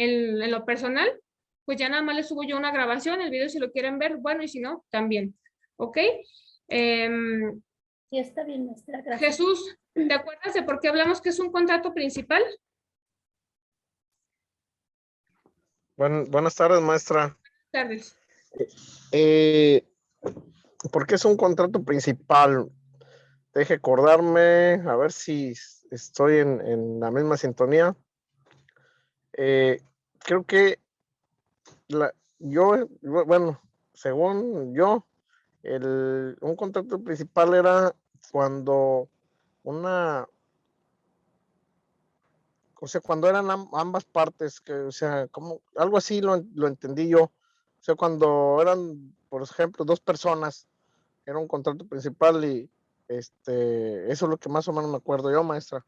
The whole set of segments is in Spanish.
En lo personal, pues ya nada más les subo yo una grabación, el video si lo quieren ver, bueno, y si no, también. ¿Ok? Sí, está bien, maestra, gracias. Jesús, ¿te acuerdas de por qué hablamos que es un contrato principal? Buenas tardes, maestra. Tardes. ¿Por qué es un contrato principal? Deje acordarme, a ver si estoy en la misma sintonía. Creo que bueno, según yo, un contrato principal era cuando cuando eran ambas partes, o sea, como algo así lo entendí yo. O sea, cuando eran, por ejemplo, dos personas, era un contrato principal y eso es lo que más o menos me acuerdo yo, maestra.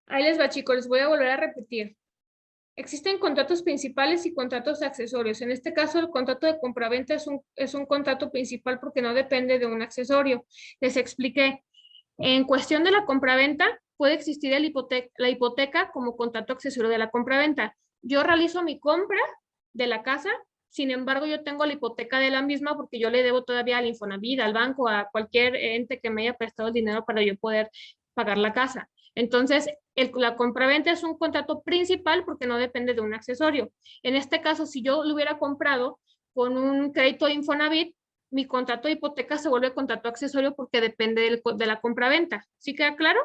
Ahí les va, chicos, les voy a volver a repetir. Existen contratos principales y contratos accesorios. En este caso, el contrato de compraventa es un contrato principal porque no depende de un accesorio. Les expliqué. En cuestión de la compraventa, puede existir la hipoteca como contrato accesorio de la compraventa. Yo realizo mi compra de la casa, sin embargo, yo tengo la hipoteca de la misma porque yo le debo todavía al Infonavit, al banco, a cualquier ente que me haya prestado el dinero para yo poder pagar la casa. Entonces, la compraventa es un contrato principal porque no depende de un accesorio. En este caso, si yo lo hubiera comprado con un crédito de Infonavit, mi contrato de hipoteca se vuelve contrato accesorio porque depende de la compraventa. ¿Sí queda claro?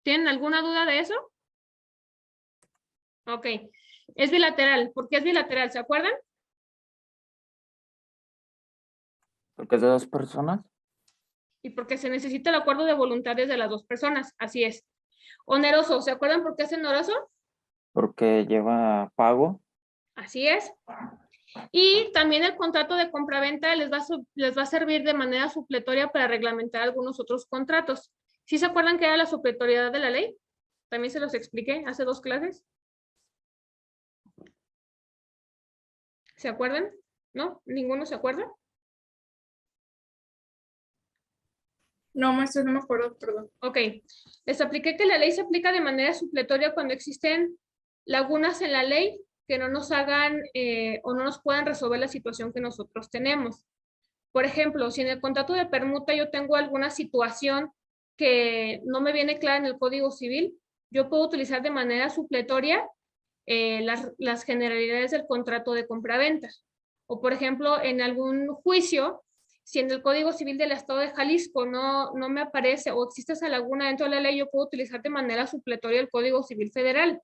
¿Tienen alguna duda de eso? Ok. Es bilateral. ¿Por qué es bilateral? ¿Se acuerdan? Porque es de dos personas. Y porque se necesita el acuerdo de voluntades de las dos personas. Así es. Oneroso. ¿Se acuerdan por qué es oneroso? Porque lleva pago. Así es. Y también el contrato de compraventa les va a servir de manera supletoria para reglamentar algunos otros contratos. ¿Sí se acuerdan qué era la supletoriedad de la ley? También se los expliqué hace 2 clases. ¿Se acuerdan? ¿No? ¿Ninguno se acuerda? No, maestro, no me acuerdo, perdón. Ok. Les apliqué que la ley se aplica de manera supletoria cuando existen lagunas en la ley que no nos hagan o no nos puedan resolver la situación que nosotros tenemos. Por ejemplo, si en el contrato de permuta yo tengo alguna situación que no me viene clara en el Código Civil, yo puedo utilizar de manera supletoria las generalidades del contrato de compraventa. O, por ejemplo, en algún juicio, si en el Código Civil del Estado de Jalisco no me aparece o existe esa laguna dentro de la ley, yo puedo utilizar de manera supletoria el Código Civil Federal.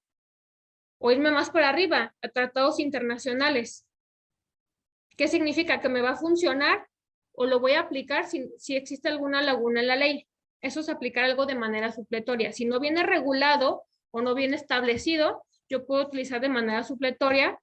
O irme más por arriba, a tratados internacionales. ¿Qué significa? Que me va a funcionar o lo voy a aplicar si existe alguna laguna en la ley. Eso es aplicar algo de manera supletoria. Si no viene regulado o no viene establecido, yo puedo utilizar de manera supletoria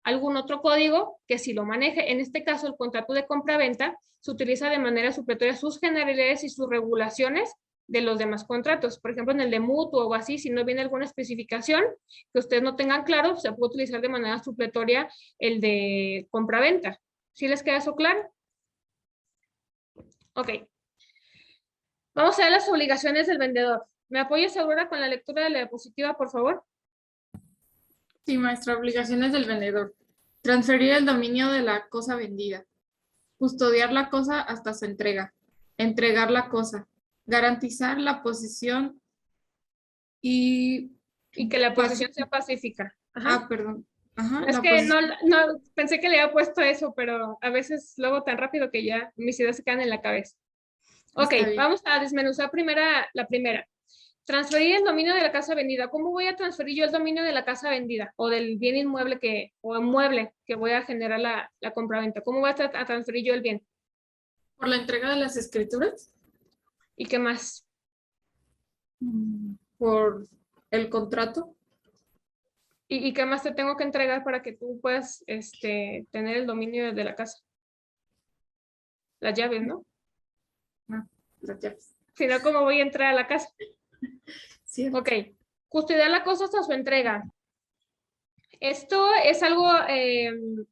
algún otro código que sí lo maneje. En este caso, el contrato de compraventa se utiliza de manera supletoria sus generalidades y sus regulaciones de los demás contratos. Por ejemplo, en el de mutuo o así, si no viene alguna especificación que ustedes no tengan claro, se puede utilizar de manera supletoria el de compraventa. ¿Sí les queda eso claro? Ok. Vamos a ver las obligaciones del vendedor. ¿Me apoyas, Aurora, con la lectura de la diapositiva, por favor? Sí, maestra, obligaciones del vendedor. Transferir el dominio de la cosa vendida. Custodiar la cosa hasta su entrega. Entregar la cosa. Garantizar la posesión y... Y que la posesión sea pacífica. Ajá. Perdón. Ajá, Es que no, pensé que le había puesto eso, pero a veces luego tan rápido que ya mis ideas se quedan en la cabeza. Ok, vamos a desmenuzar la primera. Transferir el dominio de la casa vendida. ¿Cómo voy a transferir yo el dominio de la casa vendida o del bien inmueble o inmueble que voy a generar la compraventa? ¿Cómo voy a transferir yo el bien? ¿Por la entrega de las escrituras? ¿Y qué más? ¿Por el contrato? ¿Y qué más te tengo que entregar para que tú puedas tener el dominio de la casa? Las llaves, ¿no? Las llaves. Si no, ¿cómo voy a entrar a la casa? Sí. Ok. Custodiar la cosa hasta su entrega. Esto es algo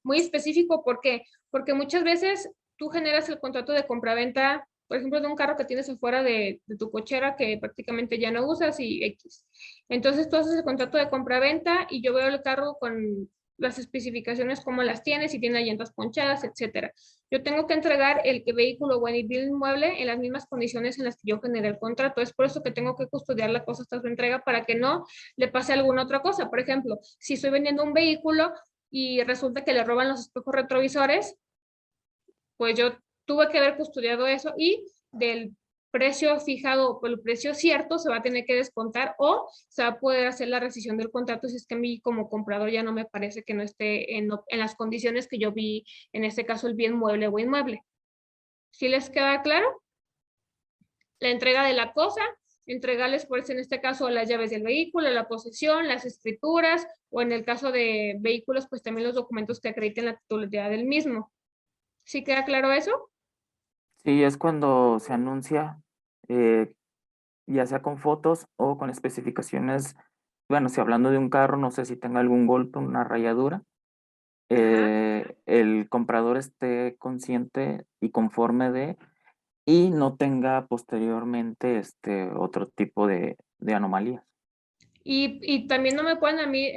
muy específico. ¿Por qué? Porque muchas veces tú generas el contrato de compraventa por ejemplo, de un carro que tienes afuera de tu cochera que prácticamente ya no usas y X. Entonces tú haces el contrato de compra-venta y yo veo el carro con las especificaciones, cómo las tiene, si tiene llantas ponchadas, etcétera. Yo tengo que entregar el vehículo o el bien inmueble en las mismas condiciones en las que yo generé el contrato. Es por eso que tengo que custodiar la cosa hasta su entrega para que no le pase alguna otra cosa. Por ejemplo, si estoy vendiendo un vehículo y resulta que le roban los espejos retrovisores, pues yo tuve que haber custodiado eso y del precio fijado por el precio cierto se va a tener que descontar o se va a poder hacer la rescisión del contrato si es que a mí como comprador ya no me parece que no esté en las condiciones que yo vi, en este caso el bien mueble o inmueble. ¿Sí les queda claro? La entrega de la cosa, entregarles pues en este caso las llaves del vehículo, la posesión, las escrituras o en el caso de vehículos pues también los documentos que acrediten la titularidad del mismo. ¿Sí queda claro eso? Sí, es cuando se anuncia, ya sea con fotos o con especificaciones. Bueno, si hablando de un carro, no sé si tenga algún golpe, una rayadura, el comprador esté consciente y conforme de, y no tenga posteriormente otro tipo de anomalías. Y también no me pueden a mí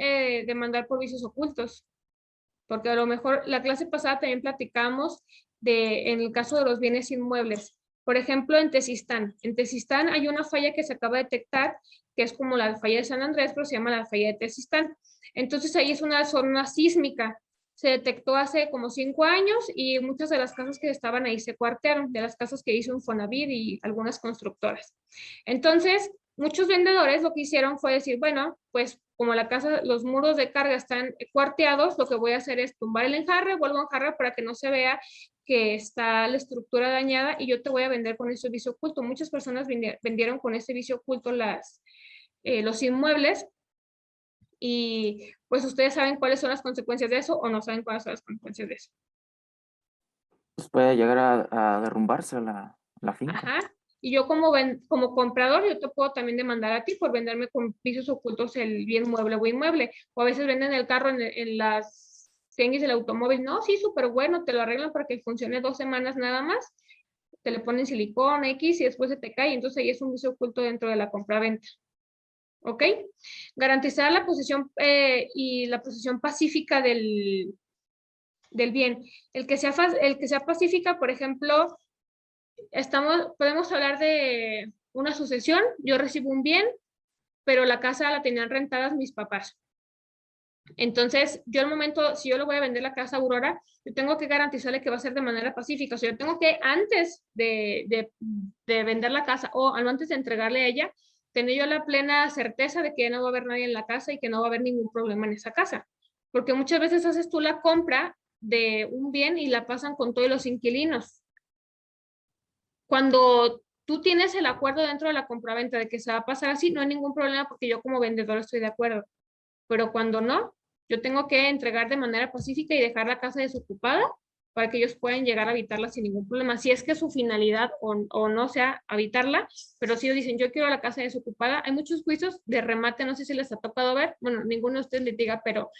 demandar por vicios ocultos, porque a lo mejor la clase pasada también platicamos en el caso de los bienes inmuebles. Por ejemplo, en Tezistán hay una falla que se acaba de detectar, que es como la falla de San Andrés, pero se llama la falla de Tezistán. Entonces ahí es una zona sísmica. Se detectó hace como 5 años y muchas de las casas que estaban ahí se cuartearon, de las casas que hizo Infonavit y algunas constructoras. Entonces, muchos vendedores lo que hicieron fue decir, bueno, pues como la casa, los muros de carga están cuarteados, lo que voy a hacer es tumbar el enjarre, vuelvo a enjarrar para que no se vea que está la estructura dañada y yo te voy a vender con ese vicio oculto. Muchas personas vendieron con ese vicio oculto los inmuebles y pues ustedes saben cuáles son las consecuencias de eso o no saben cuáles son las consecuencias de eso. Pues puede llegar a derrumbarse la finca. Ajá. Y yo como comprador, yo te puedo también demandar a ti por venderme con vicios ocultos el bien mueble o inmueble. O a veces venden el carro en las tiendas del automóvil. No, sí, súper bueno, te lo arreglan para que funcione 2 semanas nada más. Te le ponen silicón X y después se te cae. Entonces ahí es un vicio oculto dentro de la compra-venta. ¿Ok? Garantizar la posesión y la posesión pacífica del bien. El que sea pacífica, por ejemplo, podemos hablar de una sucesión. Yo recibo un bien, pero la casa la tenían rentadas mis papás. Entonces, yo al momento, si yo le voy a vender la casa a Aurora, yo tengo que garantizarle que va a ser de manera pacífica. O sea, yo tengo que antes de vender la casa o antes de entregarle a ella, tener yo la plena certeza de que no va a haber nadie en la casa y que no va a haber ningún problema en esa casa. Porque muchas veces haces tú la compra de un bien y la pasan con todos los inquilinos. Cuando tú tienes el acuerdo dentro de la compraventa de que se va a pasar así, no hay ningún problema porque yo como vendedor estoy de acuerdo. Pero cuando no, yo tengo que entregar de manera pacífica y dejar la casa desocupada para que ellos puedan llegar a habitarla sin ningún problema. Si es que su finalidad o no sea habitarla, pero si ellos dicen, yo quiero la casa desocupada, hay muchos juicios de remate, no sé si les ha tocado ver, bueno, ninguno de ustedes les diga, pero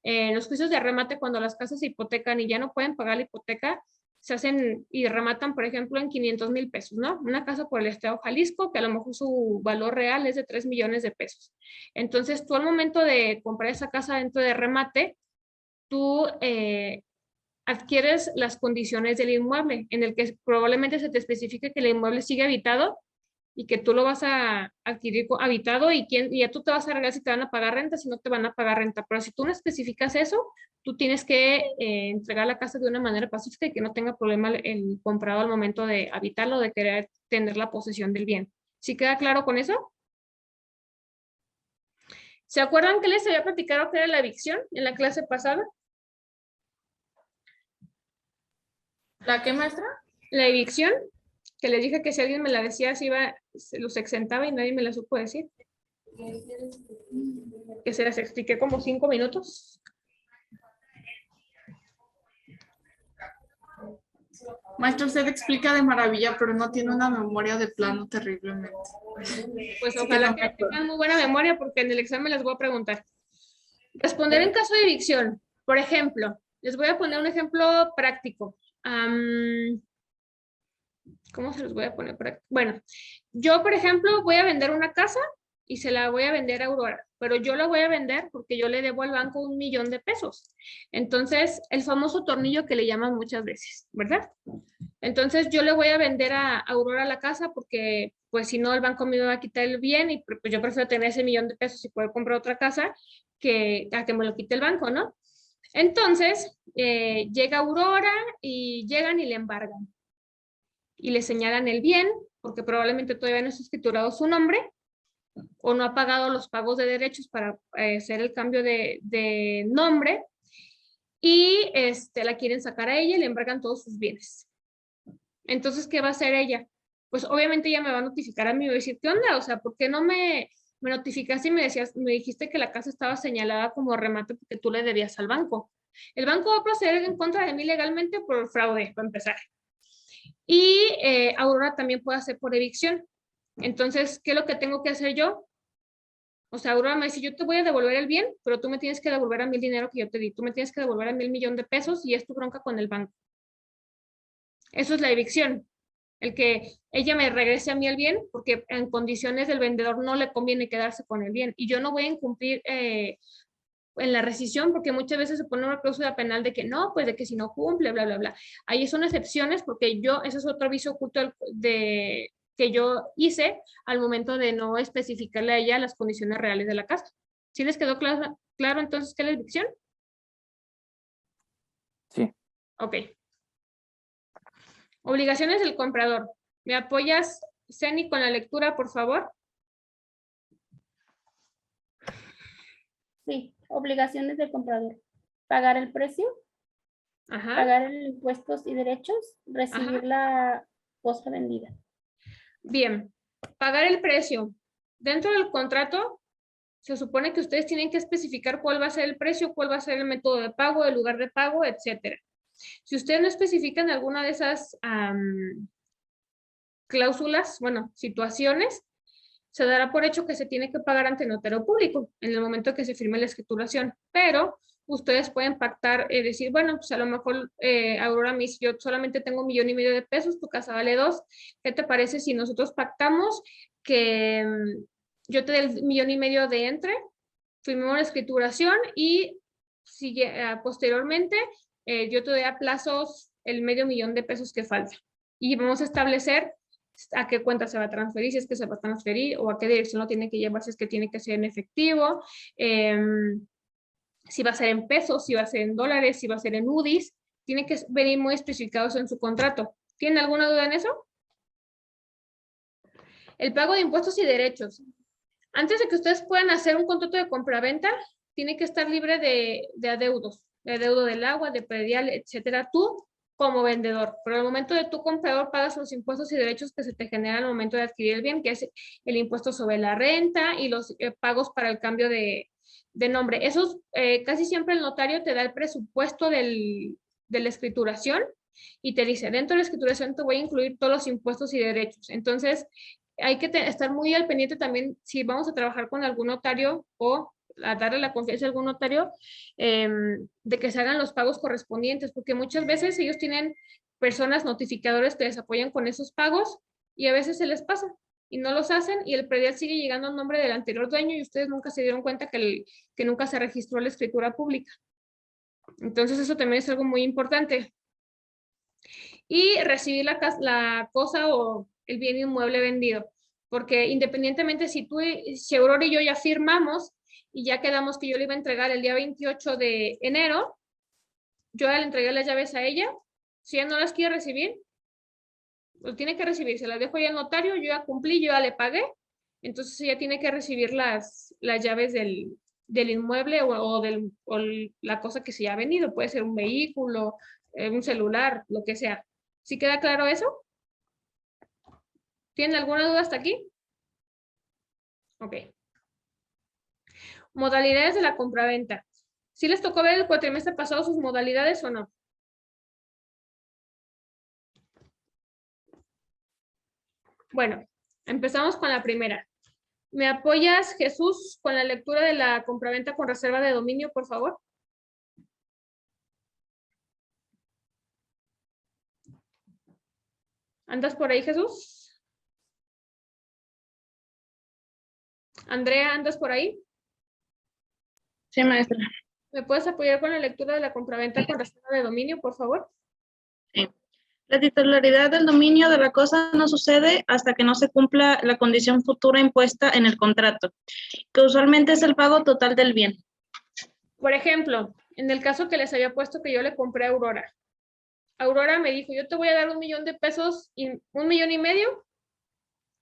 los juicios de remate cuando las casas se hipotecan y ya no pueden pagar la hipoteca, se hacen y rematan, por ejemplo, en 500,000 pesos, ¿no? Una casa por el estado Jalisco, que a lo mejor su valor real es de 3 millones de pesos. Entonces, tú al momento de comprar esa casa dentro de remate, tú adquieres las condiciones del inmueble, en el que probablemente se te especifique que el inmueble sigue habitado y que tú lo vas a adquirir habitado y ya tú te vas a arreglar si te van a pagar renta, si no te van a pagar renta. Pero si tú no especificas eso, tú tienes que entregar la casa de una manera pacífica y que no tenga problema el comprador al momento de habitarlo, de querer tener la posesión del bien. ¿Sí queda claro con eso? ¿Se acuerdan que les había platicado que era la evicción en la clase pasada? ¿La qué, maestra? La evicción, que les dije que si alguien me la decía, se los exentaba y nadie me la supo decir. Que se las expliqué como 5 minutos. Maestra, usted explica de maravilla, pero no tiene una memoria de plano terriblemente. Pues Así ojalá no que me acuerdo. tengan muy buena memoria porque en el examen les voy a preguntar. Responder en caso de evicción. Por ejemplo, les voy a poner un ejemplo práctico. ¿Cómo se los voy a poner por aquí? Bueno, yo, por ejemplo, voy a vender una casa y se la voy a vender a Aurora, pero yo la voy a vender porque yo le debo al banco 1,000,000 de pesos. Entonces, el famoso tornillo que le llaman muchas veces, ¿verdad? Entonces, yo le voy a vender a Aurora la casa porque, pues, si no, el banco me va a quitar el bien y pues, yo prefiero tener ese 1,000,000 de pesos y poder comprar otra casa que a que me lo quite el banco, ¿no? Entonces, llega Aurora y llegan y le embargan. Y le señalan el bien, porque probablemente todavía no está escriturado su nombre, o no ha pagado los pagos de derechos para hacer el cambio de nombre, y la quieren sacar a ella y le embargan todos sus bienes. Entonces, ¿qué va a hacer ella? Pues obviamente ella me va a notificar a mí y va a decir, ¿qué onda? O sea, ¿por qué no me notificaste y me dijiste que la casa estaba señalada como remate porque tú le debías al banco? El banco va a proceder en contra de mí legalmente por fraude, para empezar. Y Aurora también puede hacer por evicción. Entonces, ¿qué es lo que tengo que hacer yo? O sea, Aurora me dice, yo te voy a devolver el bien, pero tú me tienes que devolver a mí el dinero que yo te di. Tú me tienes que devolver a mí 1,000,000 de pesos y es tu bronca con el banco. Eso es la evicción. El que ella me regrese a mí el bien, porque en condiciones del vendedor no le conviene quedarse con el bien. Y yo no voy a incumplir en la rescisión, porque muchas veces se pone una cláusula penal de que no, pues de que si no cumple, bla, bla, bla. Ahí son excepciones porque ese es otro aviso oculto que yo hice al momento de no especificarle a ella las condiciones reales de la casa. ¿Sí les quedó claro entonces qué es la evicción? Sí. Ok. Obligaciones del comprador. ¿Me apoyas, Ceni, con la lectura, por favor? Sí, obligaciones del comprador. Pagar el precio, Ajá. pagar el impuestos y derechos, recibir Ajá. la cosa vendida. Bien, pagar el precio. Dentro del contrato, se supone que ustedes tienen que especificar cuál va a ser el precio, cuál va a ser el método de pago, el lugar de pago, etcétera. Si ustedes no especifican alguna de esas cláusulas, bueno, situaciones, se dará por hecho que se tiene que pagar ante notario público en el momento que se firme la escrituración, pero ustedes pueden pactar, decir, bueno, pues a lo mejor Aurora me dice, yo solamente tengo 1,500,000 de pesos, tu casa vale 2, ¿qué te parece si nosotros pactamos que yo te dé el 1,500,000 de entre, firmemos la escrituración y posteriormente yo te doy a plazos el 500,000 de pesos que falta? Y vamos a establecer a qué cuenta se va a transferir, si es que se va a transferir, o a qué dirección lo tiene que llevar, si es que tiene que ser en efectivo, si va a ser en pesos, si va a ser en dólares, si va a ser en UDIs. Tiene que venir muy especificados en su contrato. ¿Tienen alguna duda en eso? El pago de impuestos y derechos. Antes de que ustedes puedan hacer un contrato de compraventa, tiene que estar libre de adeudos, de adeudo del agua, de predial, etcétera. Tú como vendedor, pero al momento de tu comprador pagas los impuestos y derechos que se te generan al momento de adquirir el bien, que es el impuesto sobre la renta y los pagos para el cambio de nombre. Esos casi siempre el notario te da el presupuesto de la escrituración y te dice, dentro de la escrituración te voy a incluir todos los impuestos y derechos. Entonces, hay que estar muy al pendiente también si vamos a trabajar con algún notario o a darle la confianza a algún notario, de que se hagan los pagos correspondientes, porque muchas veces ellos tienen personas notificadores que les apoyan con esos pagos y a veces se les pasa y no los hacen y el predial sigue llegando al nombre del anterior dueño y ustedes nunca se dieron cuenta que nunca se registró la escritura pública. Entonces eso también es algo muy importante. Y recibir la cosa o el bien inmueble vendido, porque independientemente si Aurora y yo ya firmamos y ya quedamos que yo le iba a entregar el día 28 de enero, yo ya le entregué las llaves a ella, si ella no las quiere recibir, lo tiene que recibir, se las dejo ya al notario, yo ya cumplí, yo ya le pagué, entonces ella tiene que recibir las llaves del inmueble o la cosa que se haya vendido, puede ser un vehículo, un celular, lo que sea. ¿Sí queda claro eso? ¿Tienen alguna duda hasta aquí? Ok. Modalidades de la compraventa. ¿Sí les tocó ver el cuatrimestre pasado sus modalidades o no? Bueno, empezamos con la primera. ¿Me apoyas, Jesús, con la lectura de la compraventa con reserva de dominio, por favor? ¿Andas por ahí, Jesús? Andrea, ¿andas por ahí? Sí, maestra. ¿Me puedes apoyar con la lectura de la compraventa con reserva de dominio, por favor? La titularidad del dominio de la cosa no sucede hasta que no se cumpla la condición futura impuesta en el contrato, que usualmente es el pago total del bien. Por ejemplo, en el caso que les había puesto que yo le compré a Aurora. Aurora me dijo, yo te voy a dar 1 millón de pesos, y 1,5 millones,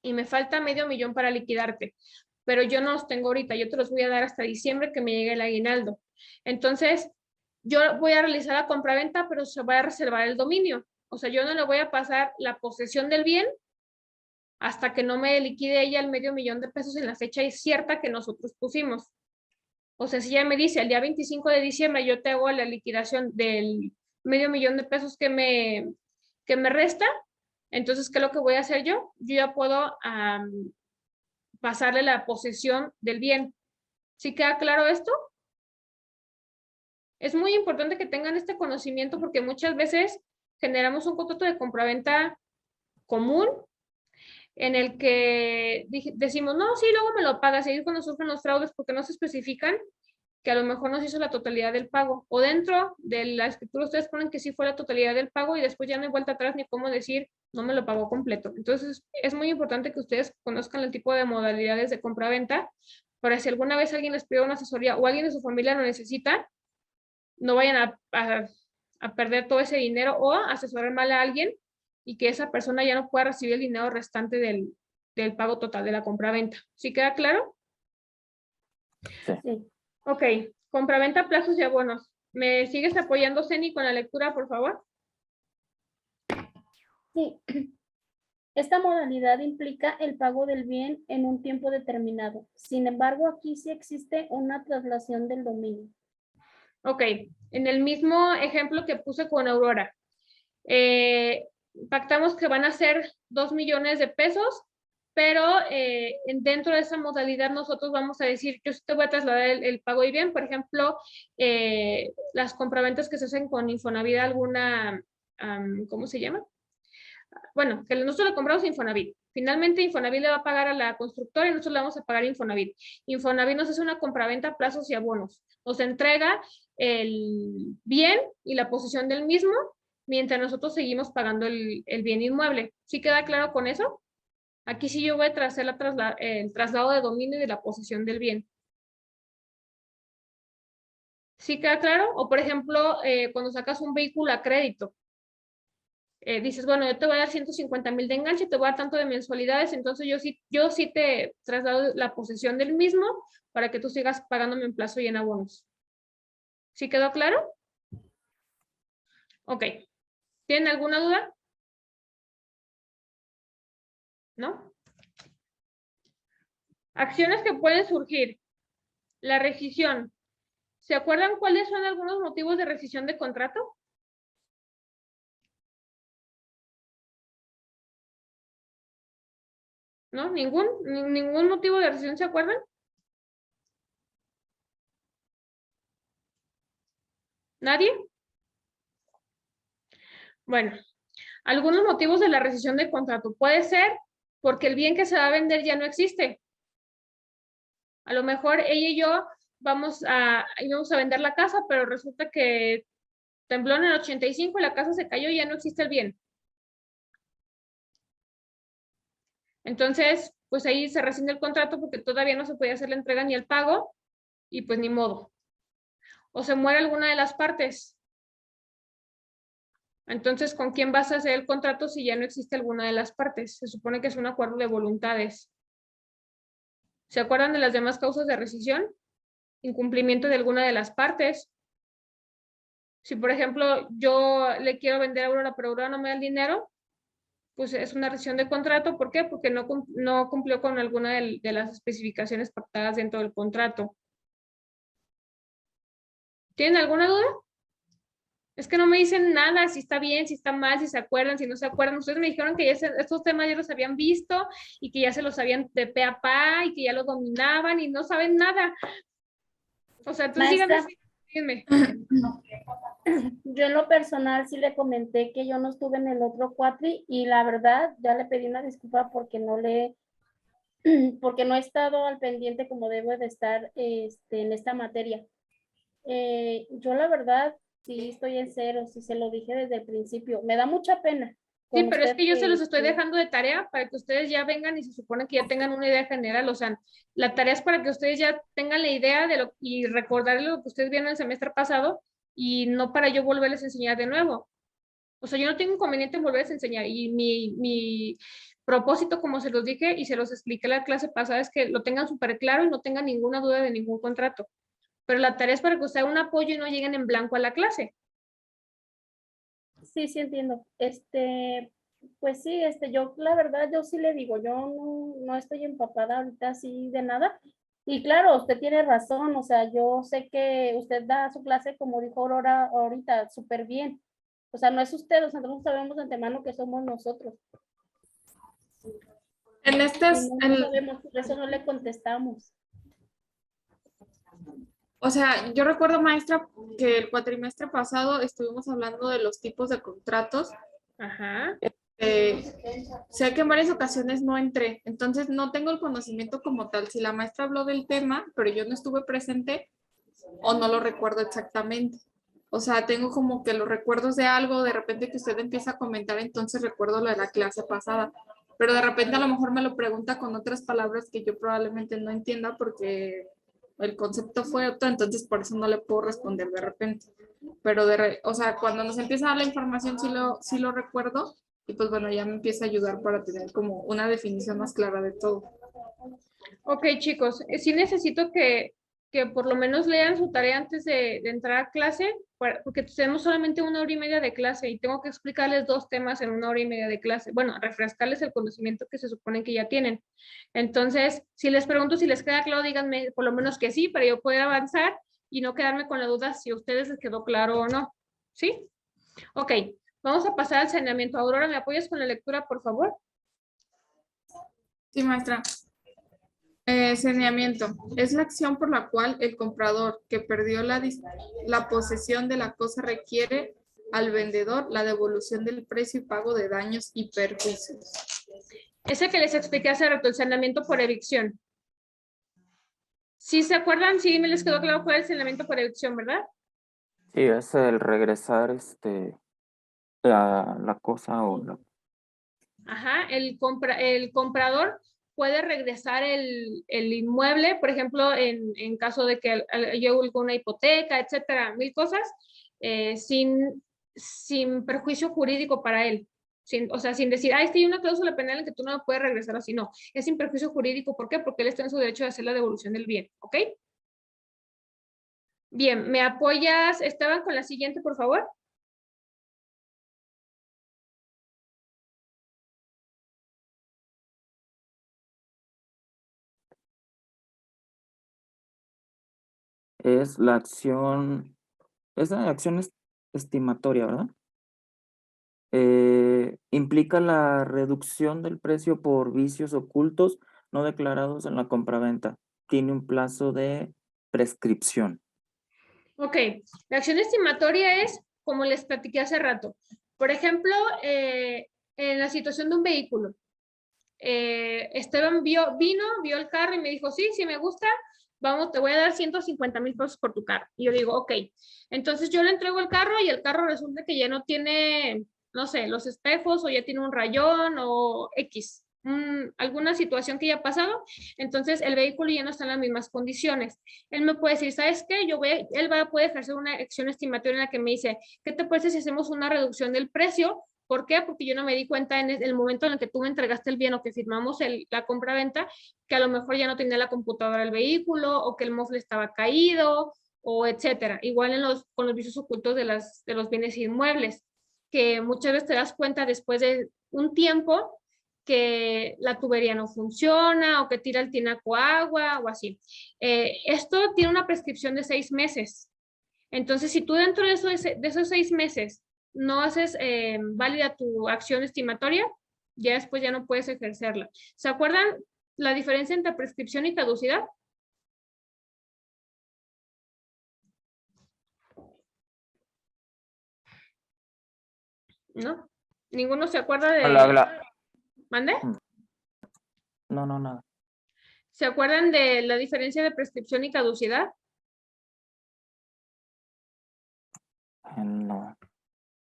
y me falta medio millón para liquidarte. Pero yo no los tengo ahorita, yo te los voy a dar hasta diciembre que me llegue el aguinaldo. Entonces, yo voy a realizar la compraventa, pero se va a reservar el dominio. O sea, yo no le voy a pasar la posesión del bien hasta que no me liquide ella el medio millón de pesos en la fecha cierta que nosotros pusimos. O sea, si ella me dice, el día 25 de diciembre yo te hago la liquidación del medio millón de pesos que me resta, entonces, ¿qué es lo que voy a hacer yo? Yo ya puedo pasarle la posesión del bien. ¿Sí queda claro esto? Es muy importante que tengan este conocimiento porque muchas veces generamos un contrato de compraventa común en el que decimos, no, sí, luego me lo pagas, y ahí es cuando surgen los fraudes porque no se especifican que a lo mejor no se hizo la totalidad del pago, o dentro de la escritura ustedes ponen que sí fue la totalidad del pago y después ya no hay vuelta atrás ni cómo decir, no me lo pagó completo. Entonces, es muy importante que ustedes conozcan el tipo de modalidades de compraventa para si alguna vez alguien les pide una asesoría o alguien de su familia lo necesita, no vayan a perder todo ese dinero o asesorar mal a alguien y que esa persona ya no pueda recibir el dinero restante del pago total de la compraventa. ¿Sí queda claro? Sí. Ok, compraventa, plazos y abonos. ¿Me sigues apoyando, Ceni, con la lectura, por favor? Sí. Esta modalidad implica el pago del bien en un tiempo determinado. Sin embargo, aquí sí existe una traslación del dominio. Ok, en el mismo ejemplo que puse con Aurora, pactamos que van a ser 2 millones de pesos, pero dentro de esa modalidad nosotros vamos a decir, yo sí te voy a trasladar el pago y bien, por ejemplo, las compraventas que se hacen con Infonavit, alguna, ¿cómo se llama? Bueno, que nosotros le compramos a Infonavit. Finalmente Infonavit le va a pagar a la constructora y nosotros le vamos a pagar a Infonavit. Infonavit nos hace una compraventa a plazos y abonos. Nos entrega el bien y la posesión del mismo mientras nosotros seguimos pagando el bien inmueble. ¿Sí queda claro con eso? Aquí sí yo voy a hacer el traslado de dominio y de la posesión del bien. ¿Sí queda claro? O por ejemplo, cuando sacas un vehículo a crédito, dices, bueno, yo te voy a dar 150,000 de enganche, te voy a dar tanto de mensualidades, entonces yo sí te traslado la posesión del mismo para que tú sigas pagándome en plazo y en abonos. ¿Sí quedó claro? Ok. ¿Tienen alguna duda? ¿No? Acciones que pueden surgir. La rescisión. ¿Se acuerdan cuáles son algunos motivos de rescisión de contrato? ¿No? ¿Ningún motivo de rescisión se acuerdan? ¿Nadie? Bueno, algunos motivos de la rescisión de contrato. Puede ser porque el bien que se va a vender ya no existe. A lo mejor ella y yo íbamos a vender la casa, pero resulta que tembló en el 85 y la casa se cayó y ya no existe el bien. Entonces, pues ahí se rescinde el contrato porque todavía no se podía hacer la entrega ni el pago y pues ni modo. O se muere alguna de las partes. Entonces, ¿con quién vas a hacer el contrato si ya no existe alguna de las partes? Se supone que es un acuerdo de voluntades. ¿Se acuerdan de las demás causas de rescisión? Incumplimiento de alguna de las partes. Si, por ejemplo, yo le quiero vender a Aurora, pero Aurora no me da el dinero, pues es una rescisión de contrato. ¿Por qué? Porque no cumplió con alguna de las especificaciones pactadas dentro del contrato. ¿Tienen alguna duda? Es que no me dicen nada, si está bien, si está mal, si se acuerdan, si no se acuerdan. Ustedes me dijeron que estos temas ya los habían visto y que ya se los sabían de pe a pa y que ya los dominaban y no saben nada. O sea, entonces Maestra, díganme Dime. Yo en lo personal sí le comenté que yo no estuve en el otro cuatri y la verdad ya le pedí una disculpa porque porque no he estado al pendiente como debo de estar en esta materia. Yo la verdad sí estoy en cero, sí se lo dije desde el principio. Me da mucha pena. Sí, con pero es usted que yo se los estoy que- dejando de tarea para que ustedes ya vengan y se supone que ya tengan una idea general. O sea, la tarea es para que ustedes ya tengan la idea de lo y recordar lo que ustedes vieron el semestre pasado y no para yo volverles a enseñar de nuevo. O sea, yo no tengo inconveniente en volverles a enseñar y mi propósito, como se los dije y se los expliqué la clase pasada, es que lo tengan súper claro y no tengan ninguna duda de ningún contrato. Pero la tarea es para que ustedes hagan un apoyo y no lleguen en blanco a la clase. Sí, sí entiendo. Pues sí, yo la verdad, yo sí le digo, yo no estoy empapada ahorita así de nada. Y claro, usted tiene razón, o sea, yo sé que usted da su clase, como dijo Aurora ahorita, súper bien. O sea, no es usted, o sea, nosotros sabemos de antemano que somos nosotros. En Y este, no sabemos, por eso no le contestamos. o sea, yo recuerdo, maestra, que el cuatrimestre pasado estuvimos hablando de los tipos de contratos. Ajá. Sé que en varias ocasiones no entré, entonces no tengo el conocimiento como tal. Si la maestra habló del tema, pero yo no estuve presente o no lo recuerdo exactamente. O sea, tengo como que los recuerdos de algo, de repente que usted empieza a comentar, entonces recuerdo lo de la clase pasada. Pero de repente a lo mejor me lo pregunta con otras palabras que yo probablemente no entienda porque el concepto fue otro, entonces por eso no le puedo responder de repente. Pero o sea, cuando nos empieza a dar la información sí lo recuerdo y pues bueno, ya me empieza a ayudar para tener como una definición más clara de todo. Ok, chicos, sí necesito que por lo menos lean su tarea antes de entrar a clase, porque tenemos solamente 1 hora y media de clase y tengo que explicarles 2 temas en 1 hora y media de clase. Bueno, refrescarles el conocimiento que se supone que ya tienen. Entonces, si les pregunto si les queda claro, díganme por lo menos que sí, para yo poder avanzar y no quedarme con la duda si a ustedes les quedó claro o no. ¿Sí? Ok, vamos a pasar al saneamiento. Aurora, ¿me apoyas con la lectura, por favor? Sí, maestra. Saneamiento es la acción por la cual el comprador que perdió la posesión de la cosa requiere al vendedor la devolución del precio y pago de daños y perjuicios. Ese que les expliqué hace rato, el saneamiento por evicción. ¿Sí se acuerdan? Sí, me les quedó claro cuál es el saneamiento por evicción, ¿verdad? Sí, es el regresar la cosa o la... Ajá, el comprador puede regresar el inmueble, por ejemplo, en caso de que yo una hipoteca, etcétera, 1000 cosas, sin perjuicio jurídico para él. O sea, sin decir, es que hay una cláusula penal en que tú no puedes regresar así, no. Es sin perjuicio jurídico. ¿Por qué? Porque él está en su derecho de hacer la devolución del bien, ¿ok? Bien, ¿me apoyas, Esteban, con la siguiente, por favor? Es la acción, esa acción es estimatoria, ¿verdad? Implica la reducción del precio por vicios ocultos no declarados en la compraventa. Tiene un plazo de prescripción. Ok, la acción estimatoria es como les platiqué hace rato. Por ejemplo, en la situación de un vehículo, Esteban vio el carro y me dijo, sí, me gusta, vamos, te voy a dar 150,000 pesos por tu carro. Y yo digo, ok. Entonces yo le entrego el carro y el carro resulta que ya no tiene, no sé, los espejos o ya tiene un rayón o X. Alguna situación que haya pasado, entonces el vehículo ya no está en las mismas condiciones. Él me puede decir, ¿sabes qué? Puede ejercer una acción estimatoria en la que me dice, ¿qué te parece si hacemos una reducción del precio? ¿Por qué? Porque yo no me di cuenta en el momento en el que tú me entregaste el bien o que firmamos la compra-venta, que a lo mejor ya no tenía la computadora el vehículo o que el mofle estaba caído o etcétera. Igual con los vicios ocultos de los bienes inmuebles, que muchas veces te das cuenta después de un tiempo que la tubería no funciona o que tira el tinaco agua o así. Esto tiene una prescripción de 6 meses. Entonces, si tú dentro de esos 6 meses no haces válida tu acción estimatoria, ya después ya no puedes ejercerla. ¿Se acuerdan la diferencia entre prescripción y caducidad? ¿No? ¿Ninguno se acuerda de...? ¿Mande? No, nada. ¿Se acuerdan de la diferencia de prescripción y caducidad? No.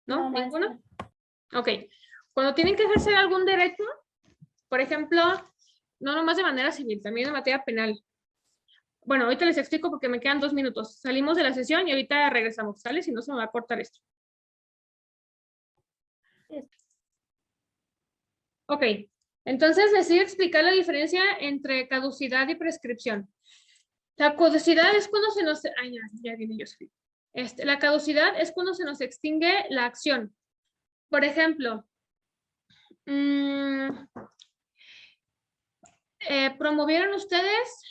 ¿No? No, ¿Ninguno? maestra. Ok. Cuando tienen que ejercer algún derecho, por ejemplo, no nomás de manera civil, también en materia penal. Bueno, ahorita les explico porque me quedan 2 minutos. Salimos de la sesión y ahorita regresamos, ¿sale? Si no, se me va a cortar esto. Ok. Entonces, les voy a explicar la diferencia entre caducidad y prescripción. La caducidad es cuando se nos... Ay, ya viene yo. La caducidad es cuando se nos extingue la acción. Por ejemplo, promovieron ustedes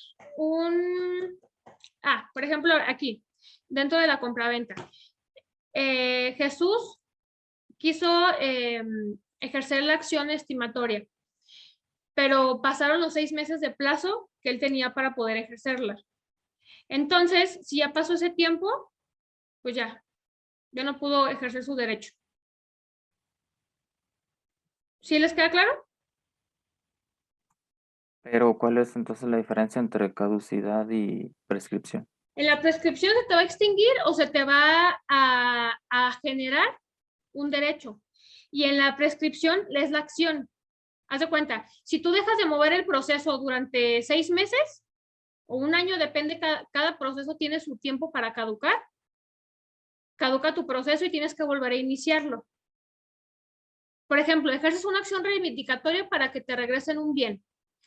por ejemplo, aquí, dentro de la compraventa. Jesús quiso ejercer la acción estimatoria, pero pasaron los 6 meses de plazo que él tenía para poder ejercerla. Entonces, si ya pasó ese tiempo, pues ya no pudo ejercer su derecho. ¿Sí les queda claro? Pero, ¿cuál es entonces la diferencia entre caducidad y prescripción? En la prescripción se te va a extinguir o se te va a generar un derecho. Y en la prescripción es la acción. Haz de cuenta, si tú dejas de mover el proceso durante 6 meses o 1 año, depende, cada proceso tiene su tiempo para caducar. Caduca tu proceso y tienes que volver a iniciarlo. Por ejemplo, ejerces una acción reivindicatoria para que te regresen un bien.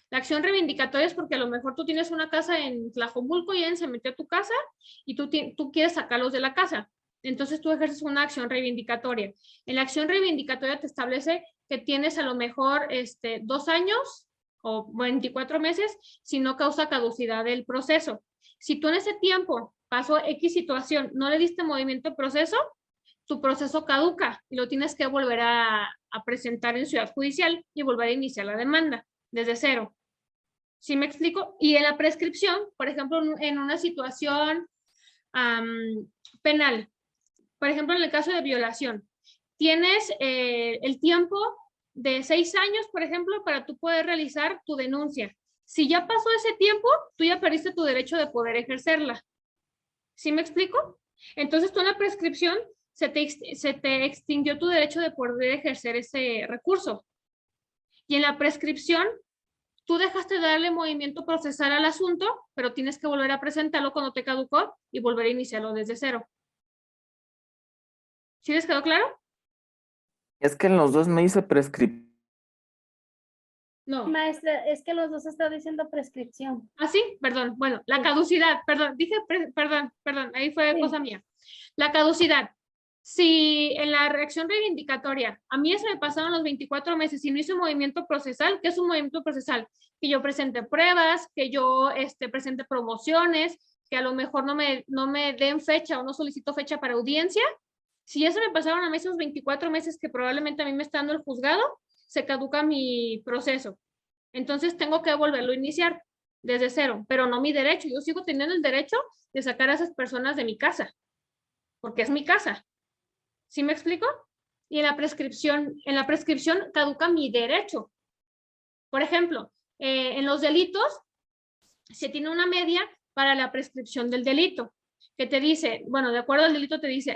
La acción reivindicatoria es porque a lo mejor tú tienes una casa en Tlajomulco y alguien se metió a tu casa y tú quieres sacarlos de la casa. Entonces tú ejerces una acción reivindicatoria. En la acción reivindicatoria te establece que tienes a lo mejor 2 años o 24 meses si no causa caducidad del proceso. Si tú en ese tiempo pasó X situación, no le diste movimiento al proceso, tu proceso caduca y lo tienes que volver a presentar en ciudad judicial y volver a iniciar la demanda desde cero. ¿Sí me explico? Y en la prescripción, por ejemplo, en una situación penal, por ejemplo, en el caso de violación, tienes el tiempo de 6 años, por ejemplo, para tú poder realizar tu denuncia. Si ya pasó ese tiempo, tú ya perdiste tu derecho de poder ejercerla. ¿Sí me explico? Entonces, tú en la prescripción se te extinguió tu derecho de poder ejercer ese recurso. Y en la prescripción, tú dejaste de darle movimiento procesal al asunto, pero tienes que volver a presentarlo cuando te caducó y volver a iniciarlo desde cero. ¿Sí les quedó claro? Es que en los dos me dice prescripción. No. Maestra, es que los dos están diciendo prescripción. Ah, sí, perdón. Bueno, la caducidad, perdón, dije, perdón, ahí fue cosa mía. La caducidad. Si en la reacción reivindicatoria a mí se me pasaron los 24 meses y no hice un movimiento procesal, ¿qué es un movimiento procesal? Que yo presente pruebas, que yo presente promociones, que a lo mejor no me den fecha o no solicito fecha para audiencia. Si ya se me pasaron a mí esos 24 meses que probablemente a mí me está dando el juzgado, se caduca mi proceso. Entonces tengo que volverlo a iniciar desde cero, pero no mi derecho. Yo sigo teniendo el derecho de sacar a esas personas de mi casa, porque es mi casa. ¿Sí me explico? Y en la prescripción caduca mi derecho. Por ejemplo, en los delitos se tiene una media para la prescripción del delito, que te dice, bueno, de acuerdo al delito te dice,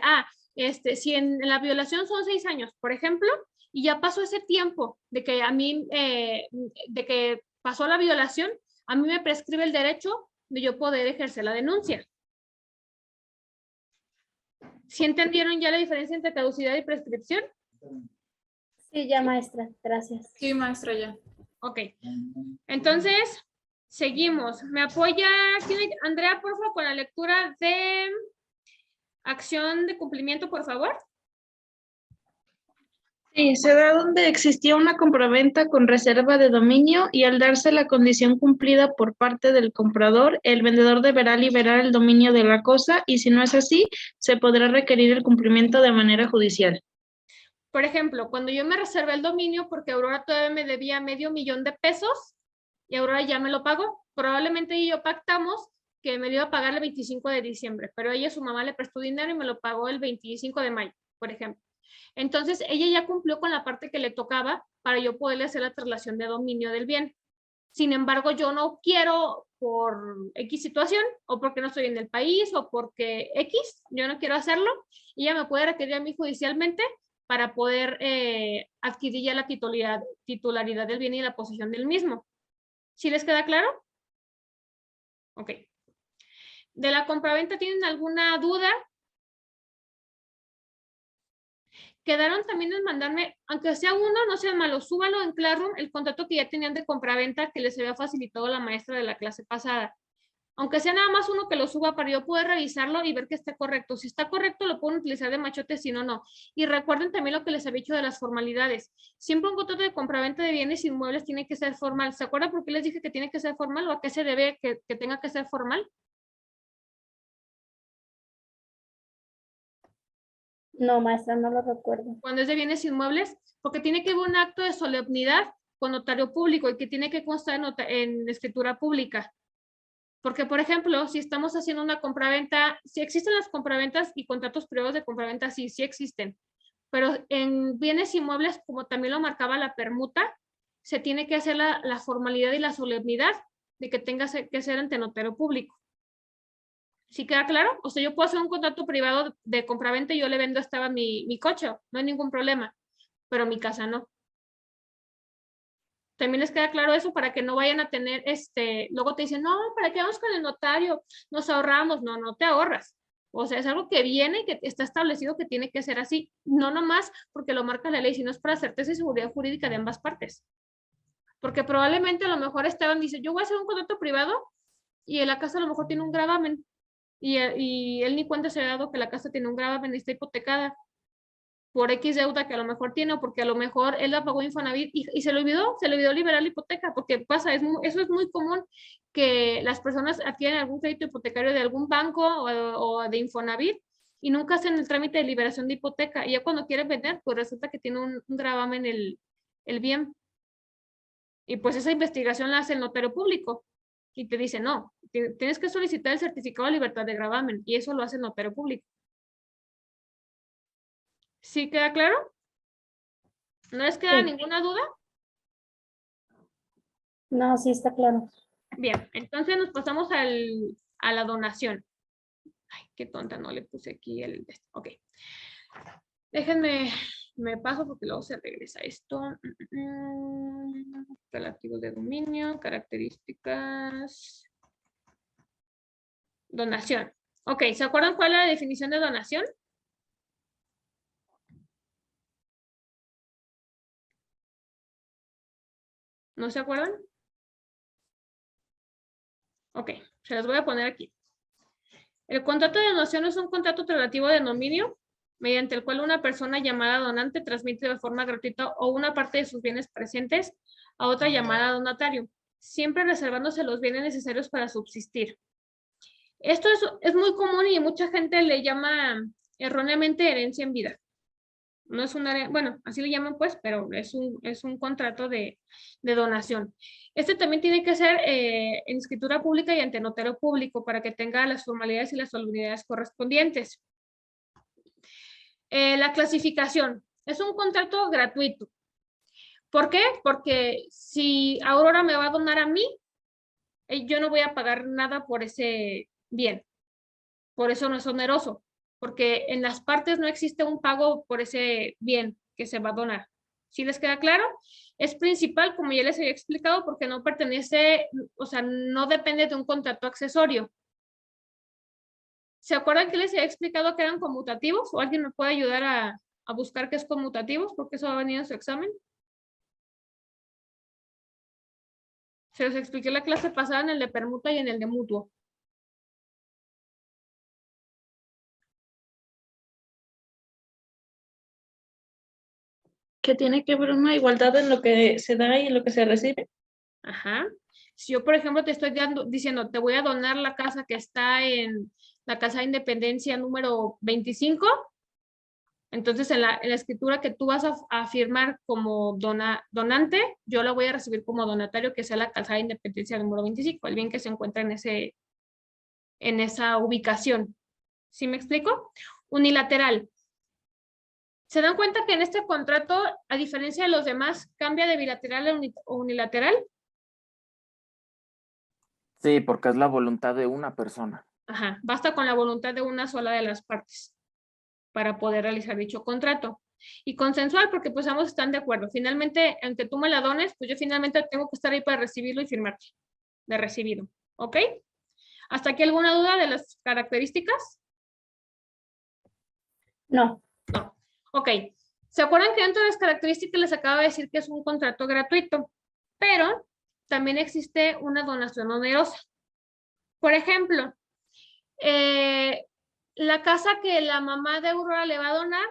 si en la violación son 6 años, por ejemplo, y ya pasó ese tiempo de que a mí, de que pasó la violación, a mí me prescribe el derecho de yo poder ejercer la denuncia. ¿Sí entendieron ya la diferencia entre caducidad y prescripción? Sí, ya, maestra, gracias. Sí, maestra, ya. Ok. Entonces, seguimos. ¿Me apoya Andrea, por favor, con la lectura de acción de cumplimiento, por favor? Sí, se da donde existía una compraventa con reserva de dominio y al darse la condición cumplida por parte del comprador, el vendedor deberá liberar el dominio de la cosa y si no es así, se podrá requerir el cumplimiento de manera judicial. Por ejemplo, cuando yo me reservé el dominio porque Aurora todavía me debía $500,000 de pesos y Aurora ya me lo pagó, probablemente ella y yo pactamos que me lo iba a pagar el 25 de diciembre, pero ella, su mamá le prestó dinero y me lo pagó el 25 de mayo, por ejemplo. Entonces, ella ya cumplió con la parte que le tocaba para yo poderle hacer la traslación de dominio del bien. Sin embargo, yo no quiero por X situación, o porque no estoy en el país, o porque X, yo no quiero hacerlo, y ella me puede requerir a mí judicialmente para poder adquirir ya la titularidad del bien y la posesión del mismo. ¿Sí les queda claro? Ok. ¿De la compraventa tienen alguna duda? Quedaron también en mandarme, aunque sea uno, no sea malo, súbalo en Classroom, el contrato que ya tenían de compraventa que les había facilitado la maestra de la clase pasada. Aunque sea nada más uno que lo suba para yo poder revisarlo y ver que esté correcto. Si está correcto, lo pueden utilizar de machote, si no, no. Y recuerden también lo que les había dicho de las formalidades. Siempre un contrato de compraventa de bienes inmuebles tiene que ser formal. ¿Se acuerdan por qué les dije que tiene que ser formal o a qué se debe que tenga que ser formal? No, maestra, no lo recuerdo. Cuando es de bienes inmuebles, porque tiene que haber un acto de solemnidad con notario público y que tiene que constar en escritura pública. Porque, por ejemplo, si estamos haciendo una compraventa, si existen las compraventas y contratos privados de compraventa, sí, sí existen. Pero en bienes inmuebles, como también lo marcaba la permuta, se tiene que hacer la formalidad y la solemnidad de que tenga que ser ante notario público. ¿Sí queda claro? O sea, yo puedo hacer un contrato privado de compraventa y yo le vendo hasta mi coche, no hay ningún problema, pero mi casa no. También les queda claro eso para que no vayan a tener, luego te dicen, no, ¿para qué vamos con el notario? Nos ahorramos. No, no te ahorras. O sea, es algo que viene y que está establecido que tiene que ser así. No nomás porque lo marca la ley, sino es para certeza y seguridad jurídica de ambas partes. Porque probablemente a lo mejor Esteban dice, yo voy a hacer un contrato privado y en la casa a lo mejor tiene un gravamen. Y él ni cuenta se ha dado que la casa tiene un gravamen y está hipotecada por X deuda que a lo mejor tiene o porque a lo mejor él la pagó Infonavit y se le olvidó liberar la hipoteca, porque pasa, eso es muy común que las personas adquieren algún crédito hipotecario de algún banco o de Infonavit y nunca hacen el trámite de liberación de hipoteca y ya cuando quieren vender, pues resulta que tiene un gravamen el bien. Y pues esa investigación la hace el notario público y te dice, no, tienes que solicitar el certificado de libertad de gravamen y eso lo hace el notario público. ¿Sí queda claro? ¿No les queda Sí. ninguna duda? No, sí está claro. Bien, entonces nos pasamos a la donación. Ay, qué tonta, no le puse aquí el... Ok. Déjenme, me paso porque luego se regresa esto. Relativos de dominio, características. Donación. Ok, ¿se acuerdan cuál es la definición de donación? ¿No se acuerdan? Ok, se las voy a poner aquí. El contrato de donación es un contrato relativo de dominio mediante el cual una persona llamada donante transmite de forma gratuita o una parte de sus bienes presentes a otra llamada donatario, siempre reservándose los bienes necesarios para subsistir. Esto es muy común y mucha gente le llama erróneamente herencia en vida. No es una, bueno, así le llaman pues, pero es un contrato de donación. Este también tiene que ser en escritura pública y ante notario público para que tenga las formalidades y las solemnidades correspondientes. La clasificación. Es un contrato gratuito. ¿Por qué? Porque si Aurora me va a donar a mí, yo no voy a pagar nada por ese bien. Por eso no es oneroso. Porque en las partes no existe un pago por ese bien que se va a donar. ¿Sí les queda claro? Es principal, como ya les había explicado, porque no pertenece, o sea, no depende de un contrato accesorio. ¿Se acuerdan que les había explicado que eran conmutativos? ¿O alguien me puede ayudar a buscar qué es conmutativos? Porque eso va a venir en su examen. Se los expliqué la clase pasada en el de permuta y en el de mutuo. Que tiene que haber una igualdad en lo que se da y en lo que se recibe. Ajá. Si yo, por ejemplo, te estoy diciendo, te voy a donar la casa que está en la Casa de Independencia número 25, entonces en la escritura que tú vas a firmar como donante, yo la voy a recibir como donatario, que sea la Casa de Independencia número 25, el bien que se encuentra en esa ubicación. ¿Sí me explico? Unilateral. ¿Se dan cuenta que en este contrato, a diferencia de los demás, cambia de bilateral a unilateral? Sí, porque es la voluntad de una persona. Ajá, basta con la voluntad de una sola de las partes para poder realizar dicho contrato. Y consensual, porque pues ambos están de acuerdo. Finalmente, aunque tú me la dones, pues yo finalmente tengo que estar ahí para recibirlo y firmarte de recibido. ¿Ok? ¿Hasta aquí alguna duda de las características? No. No. Ok. ¿Se acuerdan que dentro de las características les acabo de decir que es un contrato gratuito? Pero también existe una donación onerosa. Por ejemplo, la casa que la mamá de Aurora le va a donar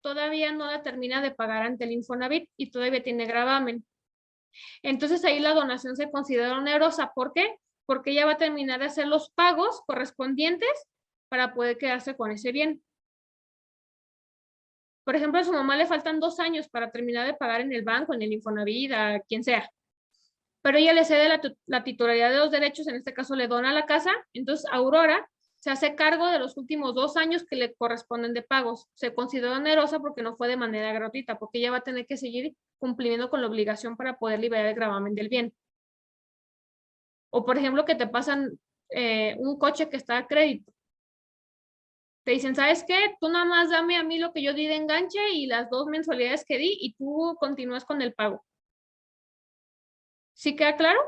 todavía no la termina de pagar ante el Infonavit y todavía tiene gravamen. Entonces ahí la donación se considera onerosa. ¿Por qué? Porque ella va a terminar de hacer los pagos correspondientes para poder quedarse con ese bien. Por ejemplo, a su mamá le faltan 2 años para terminar de pagar en el banco, en el Infonavit, a quien sea. Pero ella le cede la titularidad de los derechos, en este caso le dona la casa, entonces Aurora se hace cargo de los últimos 2 años que le corresponden de pagos. Se considera onerosa porque no fue de manera gratuita, porque ella va a tener que seguir cumpliendo con la obligación para poder liberar el gravamen del bien. O por ejemplo, que te pasan un coche que está a crédito. Te dicen, ¿sabes qué? Tú nada más dame a mí lo que yo di de enganche y las 2 mensualidades que di y tú continúas con el pago. ¿Sí queda claro?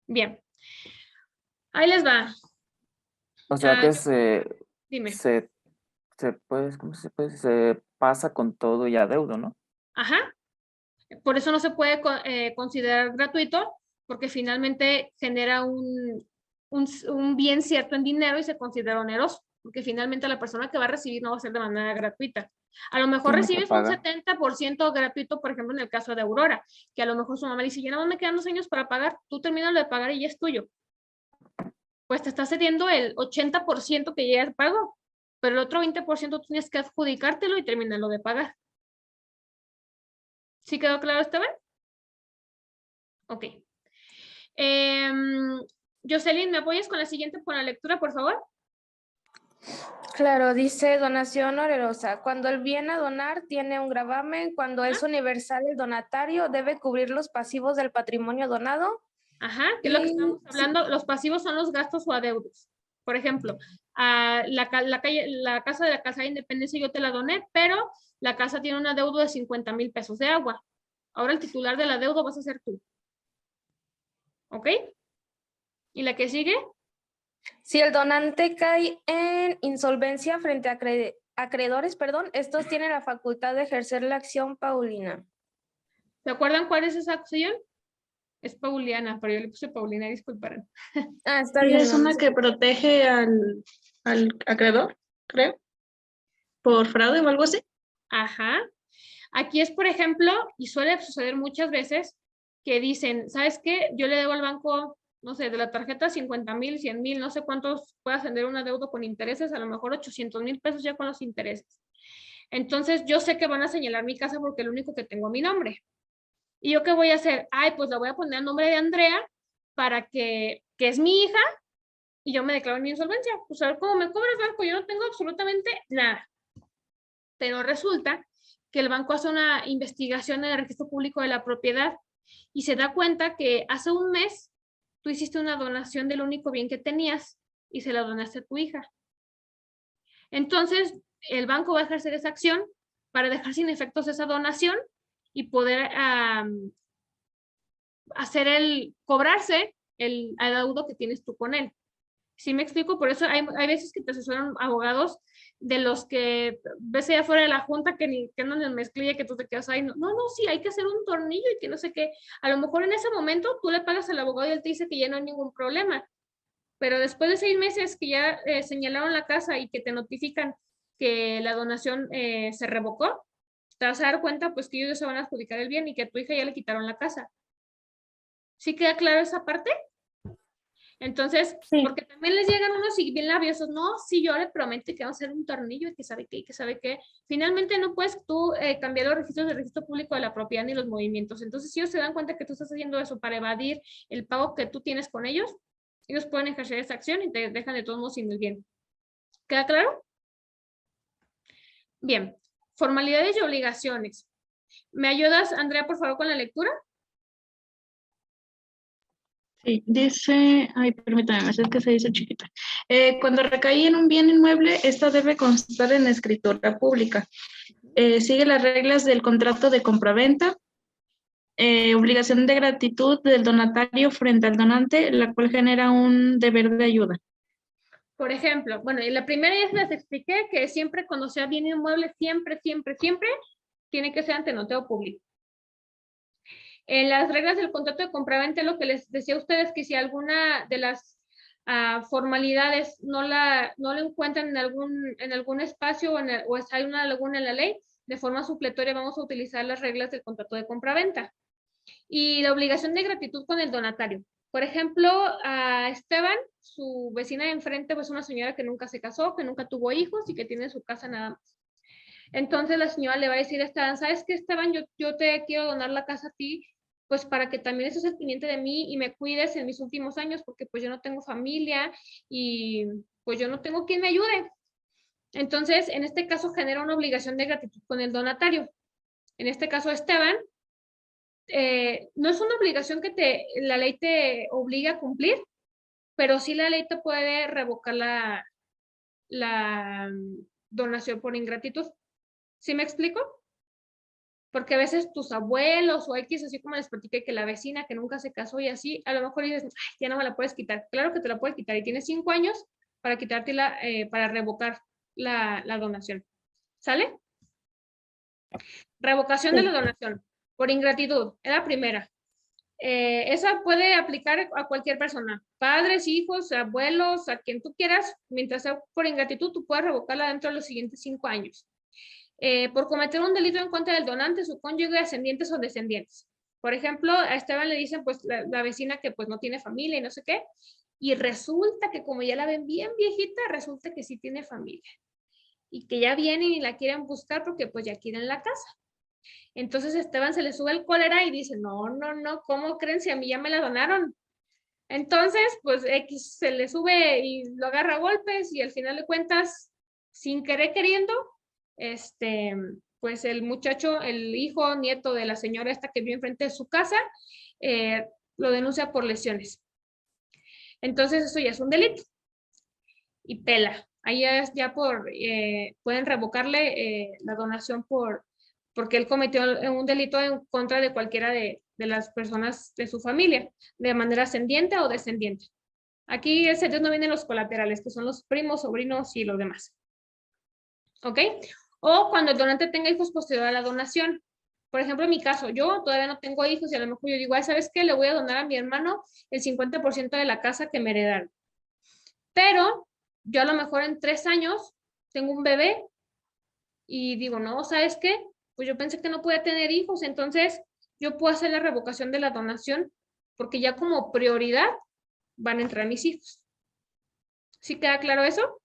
Bien. Ahí les va. O sea que Dime. se puede, ¿cómo se puede? Se pasa con todo y adeudo, ¿no? Ajá. Por eso no se puede considerar gratuito, porque finalmente genera un bien cierto en dinero y se considera oneroso, porque finalmente la persona que va a recibir no va a ser de manera gratuita. A lo mejor Tiene que recibes un pagar. 70% gratuito, por ejemplo, en el caso de Aurora, que a lo mejor su mamá dice, ya no me quedan 2 años para pagar, tú terminas de pagar y ya es tuyo. Pues te está cediendo el 80% que ya pagó, pero el otro 20% tú tienes que adjudicártelo y terminarlo de pagar. ¿Sí quedó claro, Esteban? Ok. Jocelyn, ¿me apoyas con la siguiente por la lectura, por favor? Claro, dice donación onerosa. Cuando el bien a donar tiene un gravamen, cuando es universal el donatario, debe cubrir los pasivos del patrimonio donado. Ajá, que es lo que Y estamos hablando. Los pasivos son los gastos o adeudos. Por ejemplo, la casa de la Casa de Independencia yo te la doné, pero la casa tiene un adeudo de 50,000 pesos de agua. Ahora el titular del adeudo vas a ser tú. ¿Ok? ¿Y la que sigue? si el donante cae en insolvencia frente a acreedores, estos tienen la facultad de ejercer la acción paulina. ¿Se acuerdan cuál es esa acción? Es pauliana, pero yo le puse Paulina, disculparán. Ah, está Sí, bien. es una que protege al acreedor, creo, por fraude o algo así. Ajá. Aquí es, por ejemplo, y suele suceder muchas veces, que dicen, ¿sabes qué? Yo le debo al banco, no sé, de la tarjeta 50,000, 100,000, no sé cuántos puede ascender un adeudo con intereses, a lo mejor 800,000 pesos ya con los intereses. Entonces, yo sé que van a señalar mi casa porque es lo único que tengo a mi nombre. ¿Y yo qué voy a hacer? Ay, pues la voy a poner al nombre de Andrea para que es mi hija y yo me declaro en mi insolvencia. Pues a ver cómo me cobra el banco, yo no tengo absolutamente nada. Pero resulta que el banco hace una investigación en el registro público de la propiedad y se da cuenta que hace un mes tú hiciste una donación del único bien que tenías y se la donaste a tu hija. Entonces, el banco va a ejercer esa acción para dejar sin efectos esa donación y poder cobrarse el adeudo que tienes tú con él. ¿Sí me explico? Por eso hay veces que te asesoran abogados de los que ves allá afuera de la junta que andan en mezclilla, que tú te quedas ahí. No, sí, hay que hacer un tornillo y que no sé qué. A lo mejor en ese momento tú le pagas al abogado y él te dice que ya no hay ningún problema. Pero después de 6 meses que ya señalaron la casa y que te notifican que la donación se revocó, te vas a dar cuenta pues que ellos se van a adjudicar el bien y que a tu hija ya le quitaron la casa. ¿Sí queda claro esa parte? Entonces, Sí. porque también les llegan unos y bien labiosos, no, sí, yo le prometo que va a hacer un tornillo y que sabe qué, y que sabe qué. Finalmente no puedes tú cambiar los registros del registro público de la propiedad ni los movimientos. Entonces, si ellos se dan cuenta que tú estás haciendo eso para evadir el pago que tú tienes con ellos pueden ejercer esa acción y te dejan de todos modos sin el bien. ¿Queda claro? Bien. formalidades y obligaciones. ¿Me ayudas, Andrea, por favor, con la lectura? Sí, dice, ay, permítame, es que se dice chiquita. Cuando recae en un bien inmueble, esta debe constar en escritura pública. Sigue las reglas del contrato de compraventa. Obligación de gratitud del donatario frente al donante, la cual genera un deber de ayuda. Por ejemplo, bueno, en la primera ya les expliqué que siempre cuando sea bien inmueble, siempre tiene que ser ante notario público. En las reglas del contrato de compraventa, lo que les decía a ustedes, que si alguna de las formalidades no la encuentran en algún espacio o hay una laguna en la ley, de forma supletoria vamos a utilizar las reglas del contrato de compraventa. Y la obligación de gratitud con el donatario. Por ejemplo, a Esteban, su vecina de enfrente, pues una señora que nunca se casó, que nunca tuvo hijos y que tiene su casa nada más. Entonces la señora le va a decir a Esteban, ¿sabes qué, Esteban? Yo te quiero donar la casa a ti, pues para que también estés al pendiente de mí y me cuides en mis últimos años, porque pues yo no tengo familia y pues yo no tengo quien me ayude. Entonces, en este caso genera una obligación de gratitud con el donatario. En este caso, Esteban, no es una obligación que la ley te obliga a cumplir, pero sí la ley te puede revocar la donación por ingratitud. ¿Sí me explico? Porque a veces tus abuelos o X, así como les platiqué que la vecina que nunca se casó y así, a lo mejor dices, ay, ya no me la puedes quitar. Claro que te la puedes quitar y tienes 5 años para quitártela, para revocar la donación. ¿Sale? Revocación de la donación por ingratitud, es la primera. Esa puede aplicar a cualquier persona, padres, hijos, abuelos, a quien tú quieras, mientras sea por ingratitud, tú puedes revocarla dentro de los siguientes 5 años. Por cometer un delito en contra del donante, su cónyuge, ascendientes o descendientes. Por ejemplo, a Esteban le dicen, pues, la vecina que pues no tiene familia y no sé qué, y resulta que como ya la ven bien viejita, resulta que sí tiene familia. Y que ya vienen y la quieren buscar porque pues ya quieren la casa. Entonces Esteban se le sube el cólera y dice, no, ¿cómo creen si a mí ya me la donaron? Entonces, pues X se le sube y lo agarra a golpes y al final de cuentas, sin querer queriendo, pues el muchacho, el hijo, nieto de la señora esta que vive enfrente de su casa, lo denuncia por lesiones. Entonces eso ya es un delito. Y pela. Ahí ya pueden revocarle la donación porque él cometió un delito en contra de cualquiera de las personas de su familia, de manera ascendiente o descendiente. Aquí no vienen los colaterales, que son los primos, sobrinos y los demás. ¿Ok? O cuando el donante tenga hijos posterior a la donación. Por ejemplo, en mi caso, yo todavía no tengo hijos y a lo mejor yo digo, ¿sabes qué? Le voy a donar a mi hermano el 50% de la casa que me heredaron. Pero yo a lo mejor en 3 años tengo un bebé y digo, no, ¿sabes qué? Pues yo pensé que no podía tener hijos, entonces yo puedo hacer la revocación de la donación porque ya como prioridad van a entrar mis hijos. ¿Sí queda claro eso?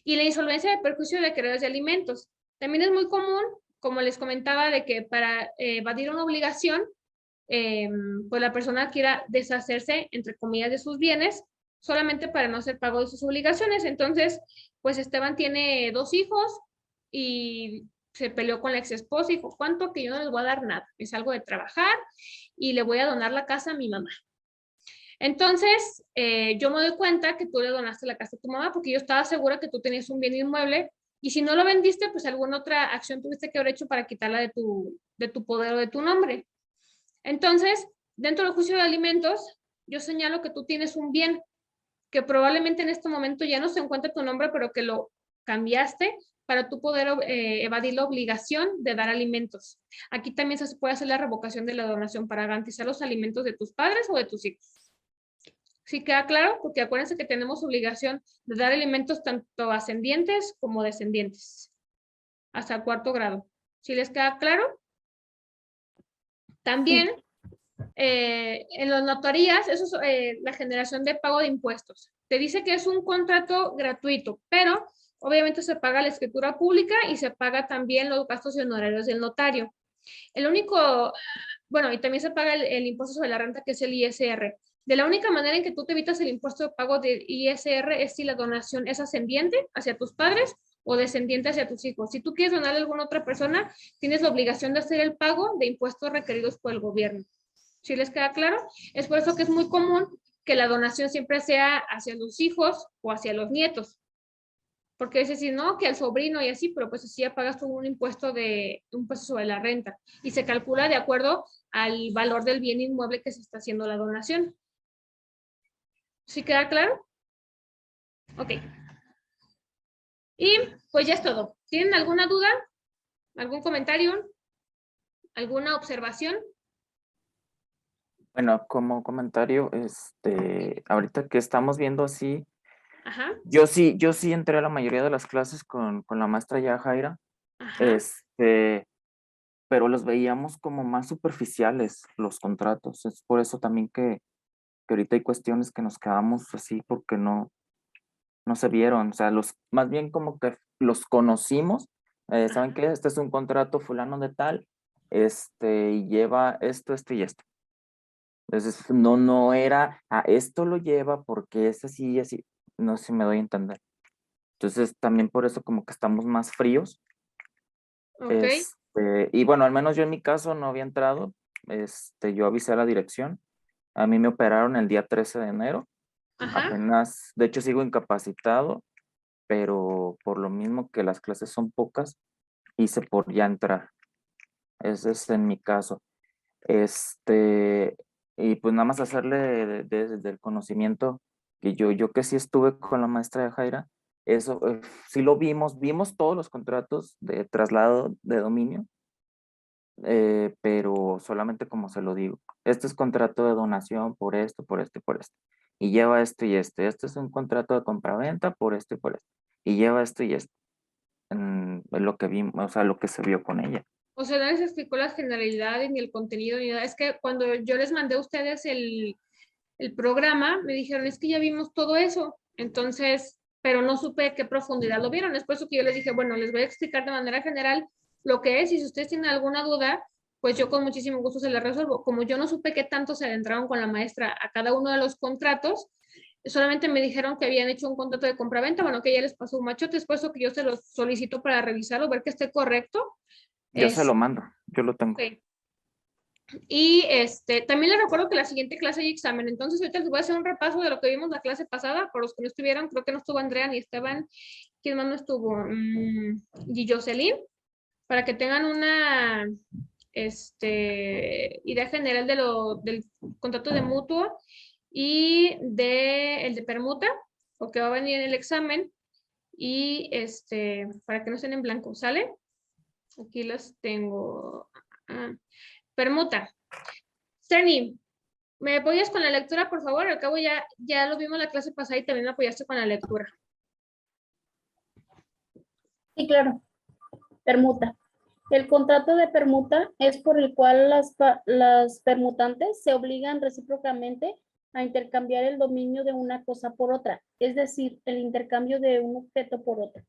Y la insolvencia de perjuicio de acreedores de alimentos. También es muy común, como les comentaba, de que para evadir una obligación, pues la persona quiera deshacerse, entre comillas, de sus bienes, solamente para no hacer pago de sus obligaciones. Entonces, pues Esteban tiene 2 hijos y se peleó con la ex esposa y dijo, ¿cuánto? Que yo no les voy a dar nada. Me salgo de trabajar y le voy a donar la casa a mi mamá. Entonces, yo me doy cuenta que tú le donaste la casa a tu mamá porque yo estaba segura que tú tenías un bien inmueble y si no lo vendiste, pues alguna otra acción tuviste que haber hecho para quitarla de tu poder o de tu nombre. Entonces, dentro del juicio de alimentos, yo señalo que tú tienes un bien que probablemente en este momento ya no se encuentra tu nombre, pero que lo cambiaste para tú poder evadir la obligación de dar alimentos. Aquí también se puede hacer la revocación de la donación para garantizar los alimentos de tus padres o de tus hijos. ¿Sí queda claro? Porque acuérdense que tenemos obligación de dar alimentos tanto ascendientes como descendientes, hasta el 4º grado. ¿Sí les queda claro? También, en las notarías, eso es la generación de pago de impuestos. Te dice que es un contrato gratuito, pero obviamente se paga la escritura pública y se paga también los gastos y honorarios del notario. El único, bueno, y también se paga el impuesto sobre la renta, que es el ISR. De la única manera en que tú te evitas el impuesto de pago del ISR es si la donación es ascendiente hacia tus padres o descendiente hacia tus hijos. Si tú quieres donarle a alguna otra persona, tienes la obligación de hacer el pago de impuestos requeridos por el gobierno. ¿Sí les queda claro? Es por eso que es muy común que la donación siempre sea hacia los hijos o hacia los nietos. Porque es decir, no, que al sobrino y así, pero pues así ya pagas tú un impuesto sobre la renta y se calcula de acuerdo al valor del bien inmueble que se está haciendo la donación. ¿Sí queda claro? Ok. Y pues ya es todo. ¿Tienen alguna duda? ¿Algún comentario? ¿Alguna observación? Bueno, como comentario, ahorita que estamos viendo así, Ajá, yo sí entré a la mayoría de las clases con la maestra Yajaira, ajá. pero los veíamos como más superficiales los contratos. Es por eso también que ahorita hay cuestiones que nos quedamos así porque no se vieron. O sea, más bien como que los conocimos. ¿Saben qué? Este es un contrato fulano de tal, y lleva esto, esto y esto. Entonces, no era, esto lo lleva porque es así y así. No sé si me doy a entender. Entonces, también por eso como que estamos más fríos. Ok, Y bueno, al menos yo en mi caso no había entrado. Yo avisé a la dirección. A mí me operaron el día 13 de enero. ajá. Apenas, de hecho sigo incapacitado, pero por lo mismo que las clases son pocas, hice por ya entrar. Ese es en mi caso. Y pues nada más hacerle del conocimiento que yo que sí estuve con la maestra de Jaira, eso sí lo vimos todos los contratos de traslado de dominio, pero solamente como se lo digo, este es contrato de donación por esto, por esto y por esto, y lleva esto y esto, este es un contrato de compraventa por esto y por esto, y lleva esto y esto, es lo que vimos, o sea, lo que se vio con ella. O sea, no les explicó las generalidades ni el contenido ni nada. Es que cuando yo les mandé a ustedes el programa, me dijeron, es que ya vimos todo eso. Entonces, pero no supe qué profundidad lo vieron. Es por eso que yo les dije, bueno, les voy a explicar de manera general lo que es y si ustedes tienen alguna duda, pues yo con muchísimo gusto se la resuelvo. Como yo no supe qué tanto se adentraron con la maestra a cada uno de los contratos, solamente me dijeron que habían hecho un contrato de compraventa, bueno, que ya les pasó un machote, es por eso que yo se los solicito para revisarlo, ver que esté correcto. Yo se lo mando, yo lo tengo. Ok. Y también les recuerdo que la siguiente clase hay examen, entonces ahorita les voy a hacer un repaso de lo que vimos la clase pasada, por los que no estuvieron, creo que no estuvo Andrea ni Esteban, ¿quién más no estuvo? Y Jocelyn, para que tengan una idea general del contrato de mutuo y el de permuta, porque va a venir en el examen, y para que no estén en blanco, ¿sale? Aquí las tengo. Permuta. Serni, ¿me apoyas con la lectura, por favor? Al cabo ya lo vimos la clase pasada y también me apoyaste con la lectura. Sí, claro. Permuta. El contrato de permuta es por el cual las permutantes se obligan recíprocamente a intercambiar el dominio de una cosa por otra, es decir, el intercambio de un objeto por otro.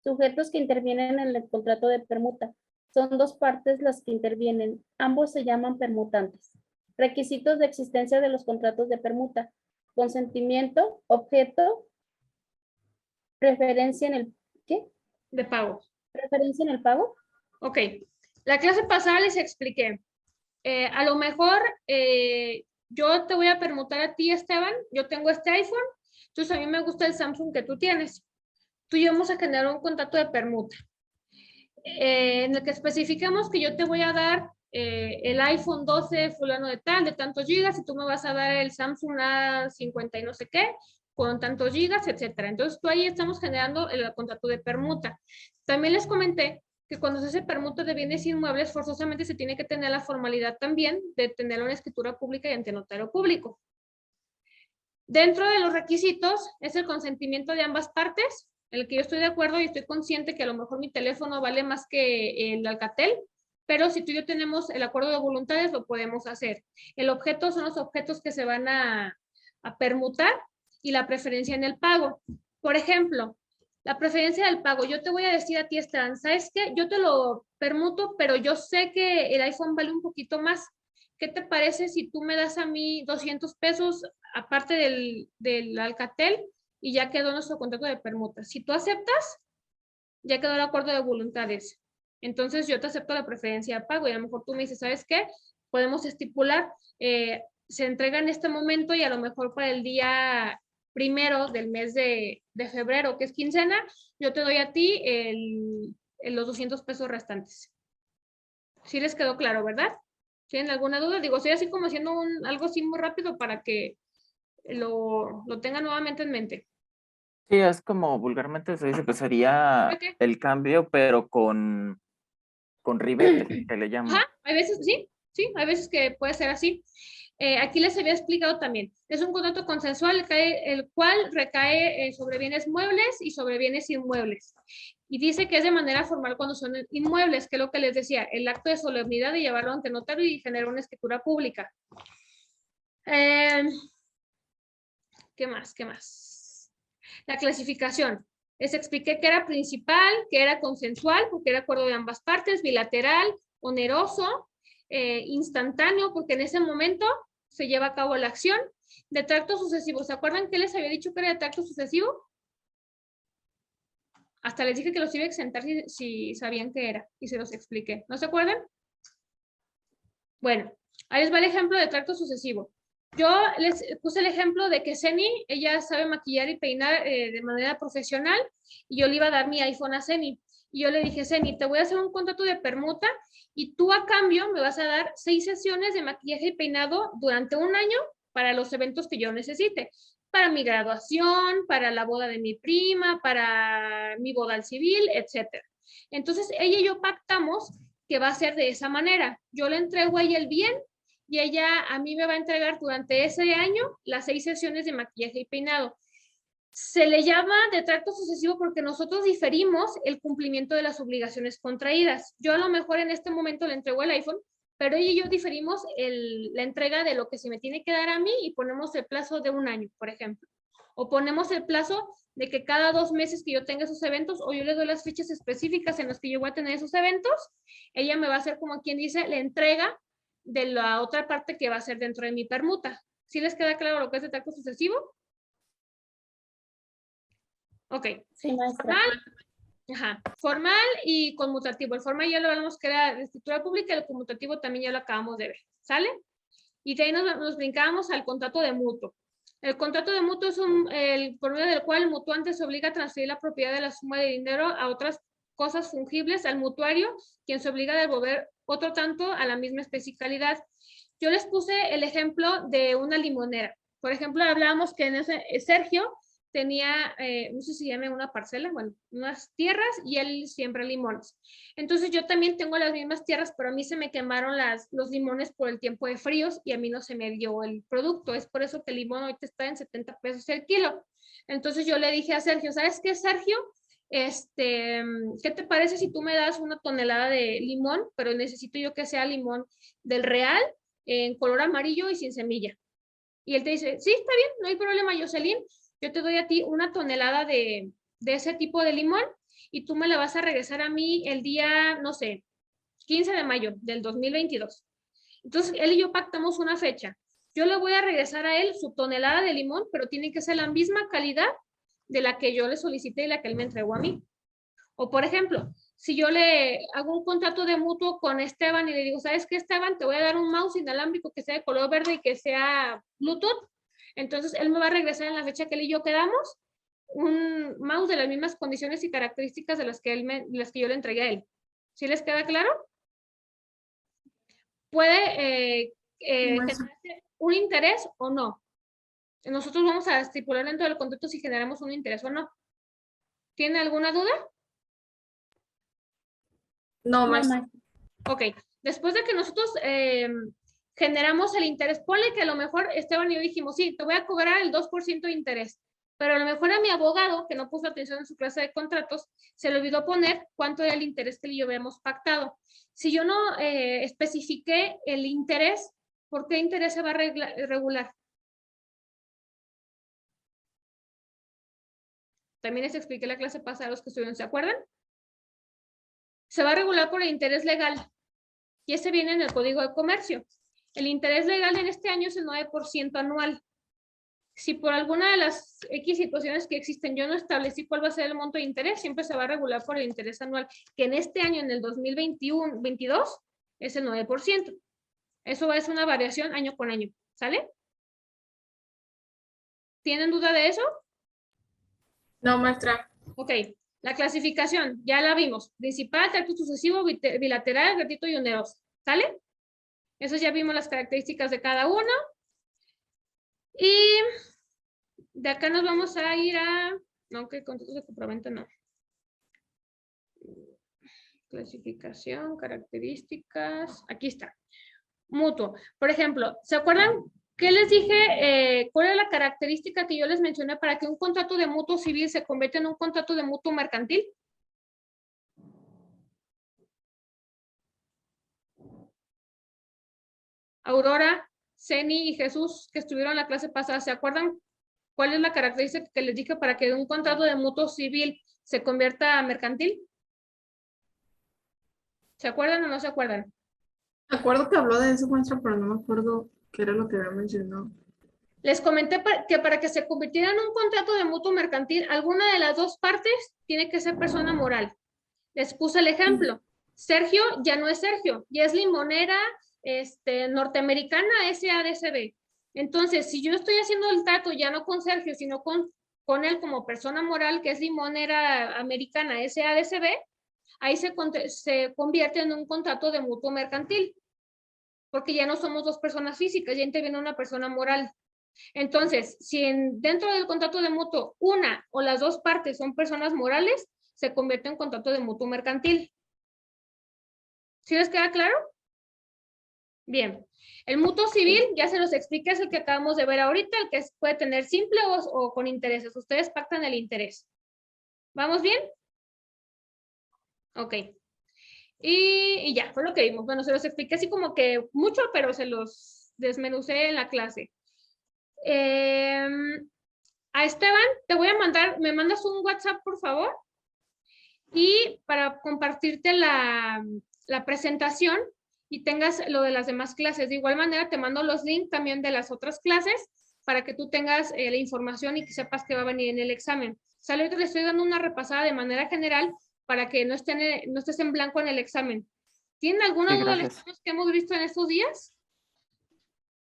Sujetos que intervienen en el contrato de permuta. Son dos partes las que intervienen. Ambos se llaman permutantes. Requisitos de existencia de los contratos de permuta. Consentimiento, objeto, preferencia en el ¿qué? De pago. Preferencia en el pago. Ok. La clase pasada les expliqué. A lo mejor yo te voy a permutar a ti, Esteban. Yo tengo este iPhone. Entonces a mí me gusta el Samsung que tú tienes. Tú y yo vamos a generar un contrato de permuta. En el que especificamos que yo te voy a dar el iPhone 12 fulano de tal, de tantos gigas, y tú me vas a dar el Samsung A50 y no sé qué, con tantos gigas, etcétera. Entonces, tú ahí estamos generando el contrato de permuta. También les comenté que cuando se hace permuta de bienes inmuebles, forzosamente se tiene que tener la formalidad también de tener una escritura pública y ante notario público. Dentro de los requisitos es el consentimiento de ambas partes, en el que yo estoy de acuerdo y estoy consciente que a lo mejor mi teléfono vale más que el Alcatel, pero si tú y yo tenemos el acuerdo de voluntades, lo podemos hacer. El objeto son los objetos que se van a permutar y la preferencia en el pago. Por ejemplo, la preferencia del pago. Yo te voy a decir a ti, Esteban, ¿sabes qué? Yo te lo permuto, pero yo sé que el iPhone vale un poquito más. ¿Qué te parece si tú me das a mí 200 pesos aparte del Alcatel y ya quedó nuestro contrato de permuta? Si tú aceptas, Ya quedó el acuerdo de voluntades. Entonces yo te acepto la preferencia de pago y a lo mejor tú me dices, ¿sabes qué? Podemos estipular, se entrega en este momento y a lo mejor para el día 1 del mes de febrero, que es quincena, yo te doy a ti los 200 pesos restantes. ¿Sí les quedó claro, verdad? ¿Tienen alguna duda? Digo, estoy así como haciendo algo así muy rápido para que lo tengan nuevamente en mente. Sí, es como vulgarmente se dice, pues sería ¿Qué? el cambio, pero con ribete, que le llaman. Ajá, hay veces, sí, hay veces que puede ser así. Aquí les había explicado también, es un contrato consensual el cual recae sobre bienes muebles y sobre bienes inmuebles. Y dice que es de manera formal cuando son inmuebles, que es lo que les decía, el acto de solemnidad de llevarlo ante notario y generar una escritura pública. ¿Qué más? ¿Qué más? La clasificación. Les expliqué que era principal, que era consensual, porque era acuerdo de ambas partes, bilateral, oneroso, instantáneo, porque en ese momento se lleva a cabo la acción, de tracto sucesivo. ¿Se acuerdan que les había dicho que era de tracto sucesivo? Hasta les dije que los iba a exentar si sabían qué era, y se los expliqué. ¿No se acuerdan? Bueno, ahí les va el ejemplo de tracto sucesivo. Yo les puse el ejemplo de que Ceni, ella sabe maquillar y peinar de manera profesional, y yo le iba a dar mi iPhone a Ceni. Y yo le dije, Ceni, te voy a hacer un contrato de permuta, y tú a cambio me vas a dar 6 sesiones de maquillaje y peinado durante un año para los eventos que yo necesite. Para mi graduación, para la boda de mi prima, para mi boda al civil, etc. Entonces, ella y yo pactamos que va a ser de esa manera. Yo le entrego a ella el bien y ella a mí me va a entregar durante ese año las 6 sesiones de maquillaje y peinado. Se le llama de tracto sucesivo porque nosotros diferimos el cumplimiento de las obligaciones contraídas. Yo a lo mejor en este momento le entrego el iPhone, pero ella y yo diferimos la entrega de lo que se me tiene que dar a mí y ponemos el plazo de un año, por ejemplo. O ponemos el plazo de que cada 2 meses que yo tenga esos eventos, o yo le doy las fechas específicas en las que yo voy a tener esos eventos, ella me va a hacer, como quien dice, la entrega de la otra parte que va a ser dentro de mi permuta. ¿Sí les queda claro lo que es de tracto sucesivo? Ok. Sí, maestra. Formal y conmutativo. El formal ya lo hablamos que era de escritura pública, el conmutativo también ya lo acabamos de ver. ¿Sale? Y de ahí nos brincamos al contrato de mutuo. El contrato de mutuo es el por medio del cual el mutuante se obliga a transferir la propiedad de la suma de dinero a otras cosas fungibles al mutuario, quien se obliga a devolver otro tanto a la misma especialidad. Yo les puse el ejemplo de una limonera. Por ejemplo, hablábamos que Sergio tenía, no sé si llame una parcela, bueno, unas tierras y él siembra limones. Entonces yo también tengo las mismas tierras, pero a mí se me quemaron los limones por el tiempo de fríos y a mí no se me dio el producto. Es por eso que el limón ahorita está en 70 pesos el kilo. Entonces yo le dije a Sergio, ¿sabes qué, Sergio? ¿Qué te parece si tú me das 1 tonelada de limón, pero necesito yo que sea limón del real, en color amarillo y sin semilla? Y él te dice, sí, está bien, no hay problema, Jocelyn, yo te doy a ti 1 tonelada de ese tipo de limón y tú me la vas a regresar a mí el día, no sé, 15 de mayo del 2022. Entonces, él y yo pactamos una fecha. Yo le voy a regresar a él su tonelada de limón, pero tiene que ser la misma calidad de la que yo le solicité y la que él me entregó a mí. O, por ejemplo, si yo le hago un contrato de mutuo con Esteban y le digo, ¿sabes qué, Esteban? Te voy a dar un mouse inalámbrico que sea de color verde y que sea Bluetooth. Entonces, él me va a regresar en la fecha que él y yo quedamos un mouse de las mismas condiciones y características de las que yo le entregué a él. ¿Sí les queda claro? Puede generarse un interés o no. Nosotros vamos a estipular dentro del contrato si generamos un interés o no. ¿Tiene alguna duda? No, maestra. Ok. Después de que nosotros generamos el interés, ponle que a lo mejor Esteban y yo dijimos, sí, te voy a cobrar el 2% de interés, pero a lo mejor a mi abogado, que no puso atención en su clase de contratos, se le olvidó poner cuánto era el interés que yo habíamos pactado. Si yo no especifiqué el interés, ¿por qué interés se va a regular? También les expliqué la clase pasada a los que estuvieron, ¿se acuerdan? Se va a regular por el interés legal. Y ese viene en el Código de Comercio. El interés legal en este año es el 9% anual. Si por alguna de las X situaciones que existen yo no establecí cuál va a ser el monto de interés, siempre se va a regular por el interés anual, que en este año, en el 2021-22, es el 9%. Eso es una variación año con año, ¿sale? ¿Tienen duda de eso? No, maestra. Ok, la clasificación, ya la vimos. Principal, trato sucesivo, bilateral, gratuito y oneroso, ¿sale? Eso ya vimos las características de cada uno. Y de acá nos vamos a ir a... No, que contratos de compraventa no. Clasificación, características. Aquí está. Mutuo. Por ejemplo, ¿se acuerdan qué les dije? ¿Cuál es la característica que yo les mencioné para que un contrato de mutuo civil se convierta en un contrato de mutuo mercantil? Aurora, Ceni y Jesús, que estuvieron en la clase pasada, ¿se acuerdan cuál es la característica que les dije para que un contrato de mutuo civil se convierta a mercantil? ¿Se acuerdan o no se acuerdan? Me acuerdo que habló de eso, maestra, pero no me acuerdo qué era lo que había mencionado. Les comenté que para que se convirtiera en un contrato de mutuo mercantil, alguna de las dos partes tiene que ser persona moral. Les puse el ejemplo. Sergio ya no es Sergio, ya es limonera norteamericana SADCB. Entonces, si yo estoy haciendo el trato ya no con Sergio, sino con él como persona moral, que es limonera americana SADCB, ahí se convierte en un contrato de mutuo mercantil, porque ya no somos dos personas físicas, ya interviene una persona moral. Entonces, si dentro del contrato de mutuo una o las dos partes son personas morales, se convierte en contrato de mutuo mercantil. ¿Sí les queda claro? Bien. El mutuo civil, ya se los expliqué, es el que acabamos de ver ahorita, el que puede tener simple o con intereses. Ustedes pactan el interés. ¿Vamos bien? Ok. Y ya, fue lo que vimos. Bueno, se los expliqué así como que mucho, pero se los desmenucé en la clase. A Esteban, te voy a mandar, me mandas un WhatsApp, por favor, y para compartirte la presentación y tengas lo de las demás clases. De igual manera, te mando los links también de las otras clases para que tú tengas la información y que sepas que va a venir en el examen. Sale, ahorita le estoy dando una repasada de manera general para que no estés en blanco en el examen. ¿Tienen alguna duda de los que hemos visto en estos días?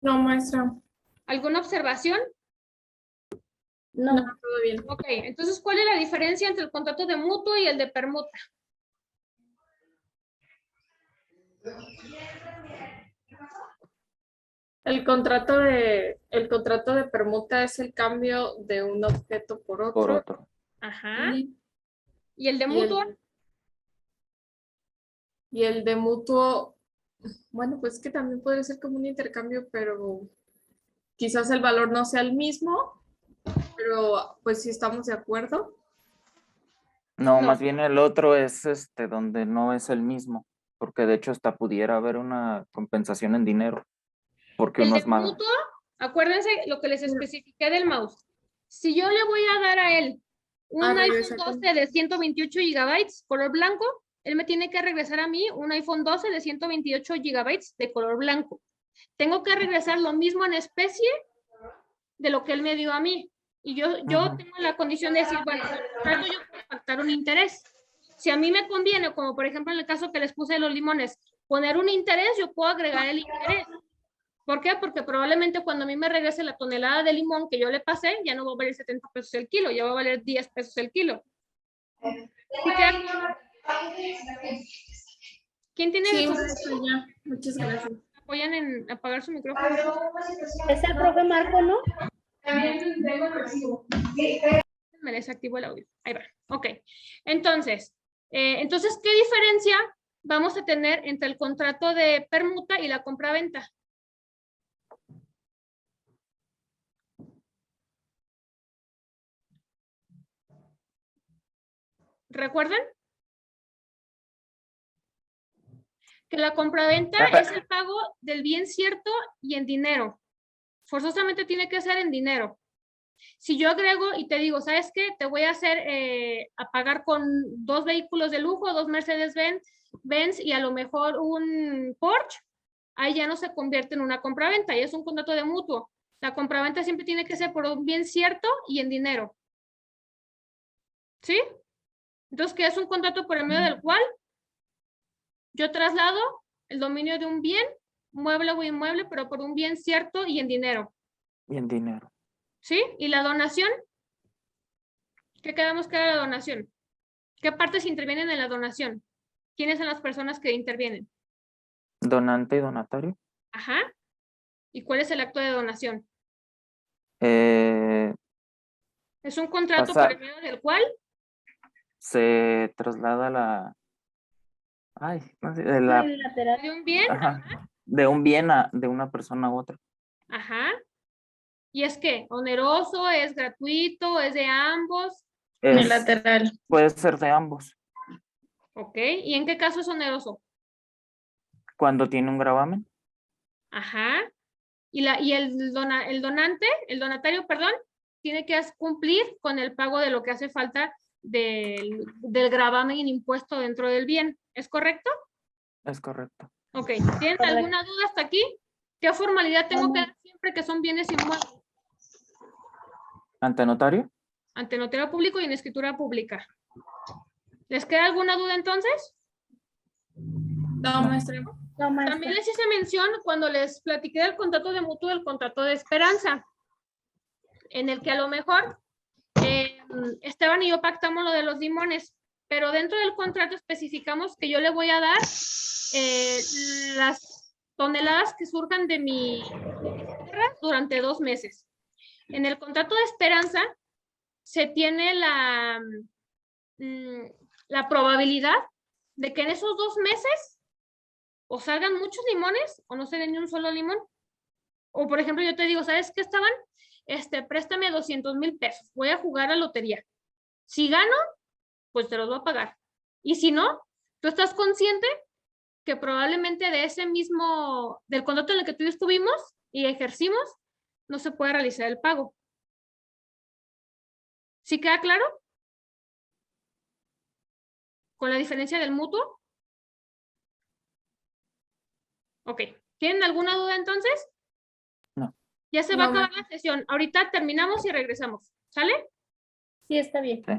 No, maestra. ¿Alguna observación? No. Todo bien. Ok, entonces, ¿cuál es la diferencia entre el contrato de mutuo y el de permuta? El contrato de permuta es el cambio de un objeto por otro. Por otro. Ajá. ¿Y el de mutuo? Y el de mutuo, bueno, pues que también puede ser como un intercambio, pero quizás el valor no sea el mismo, pero pues sí estamos de acuerdo. No, más bien el otro es donde no es el mismo, porque de hecho hasta pudiera haber una compensación en dinero, porque El uno de es más. mutuo, acuérdense lo que les especifiqué del mouse. Si yo le voy a dar a él un iPhone 12 de 128 gigabytes color blanco, él me tiene que regresar a mí un iPhone 12 de 128 gigabytes de color blanco. Tengo que regresar lo mismo en especie de lo que él me dio a mí. Y yo tengo la condición de decir, bueno, trato yo de pactar un interés. Si a mí me conviene, como por ejemplo en el caso que les puse de los limones, poner un interés, yo puedo agregar el interés. ¿Por qué? Porque probablemente cuando a mí me regrese la tonelada de limón que yo le pasé, ya no va a valer 70 pesos el kilo, ya va a valer 10 pesos el kilo. ¿Quién tiene? Sí, ya. Muchas gracias. ¿Apoyan en apagar su micrófono? Es el profe Marco, ¿no? Me desactivo el audio. Ahí va. Ok. Entonces, ¿qué diferencia vamos a tener entre el contrato de permuta y la compraventa? ¿Recuerdan? Que la compraventa es el pago del bien cierto y en dinero. Forzosamente tiene que ser en dinero. Si yo agrego y te digo, ¿sabes qué? Te voy a hacer a pagar con 2 vehículos de lujo, 2 Mercedes-Benz y a lo mejor un Porsche, ahí ya no se convierte en una compraventa, ya es un contrato de mutuo. La compraventa siempre tiene que ser por un bien cierto y en dinero. ¿Sí? Entonces, ¿qué es un contrato por el medio del cual yo traslado el dominio de un bien, mueble o inmueble, pero por un bien cierto y en dinero? Y en dinero. ¿Sí? ¿Y la donación? ¿Qué quedamos que era la donación? ¿Qué partes intervienen en la donación? ¿Quiénes son las personas que intervienen? Donante y donatario. Ajá. ¿Y cuál es el acto de donación? Eh, Es un contrato Pasar. por el medio del cual Se traslada la... Ay, no sé, de la... Unilateral. de un bien, Ajá. De un bien de una persona a otra. ajá. ¿Y es qué? ¿Oneroso? ¿Es gratuito? ¿Es de ambos? Es- Unilateral. puede ser de ambos. ¿Ok? ¿Y en qué caso es oneroso? Cuando tiene un gravamen. Ajá. Y el donante, el donatario, perdón, tiene que cumplir con el pago de lo que hace falta del gravamen en impuesto dentro del bien. ¿Es correcto? Es correcto. Ok. ¿Tienen alguna duda hasta aquí? ¿Qué formalidad tengo que dar siempre que son bienes inmuebles? ¿Ante notario? Ante notario público y en escritura pública. ¿Les queda alguna duda entonces? No, maestra. No, maestra. También les hice mención cuando les platiqué del contrato de mutuo, del contrato de esperanza, en el que a lo mejor Esteban y yo pactamos lo de los limones, pero dentro del contrato especificamos que yo le voy a dar las toneladas que surjan de mi tierra durante 2 meses. En el contrato de esperanza se tiene la probabilidad de que en esos 2 meses o salgan muchos limones o no se den ni un solo limón. O por ejemplo, yo te digo, ¿sabes qué, Esteban? Préstame 200,000 pesos. Voy a jugar a lotería. Si gano, pues te los voy a pagar. Y si no, tú estás consciente que probablemente de ese mismo, del contrato en el que tú y yo estuvimos y ejercimos, no se puede realizar el pago. ¿Sí queda claro? ¿Con la diferencia del mutuo? Ok. ¿Tienen alguna duda entonces? No. Ya se va a No, acabar la sesión. Ahorita terminamos y regresamos. ¿Sale? Sí, está bien. Sí.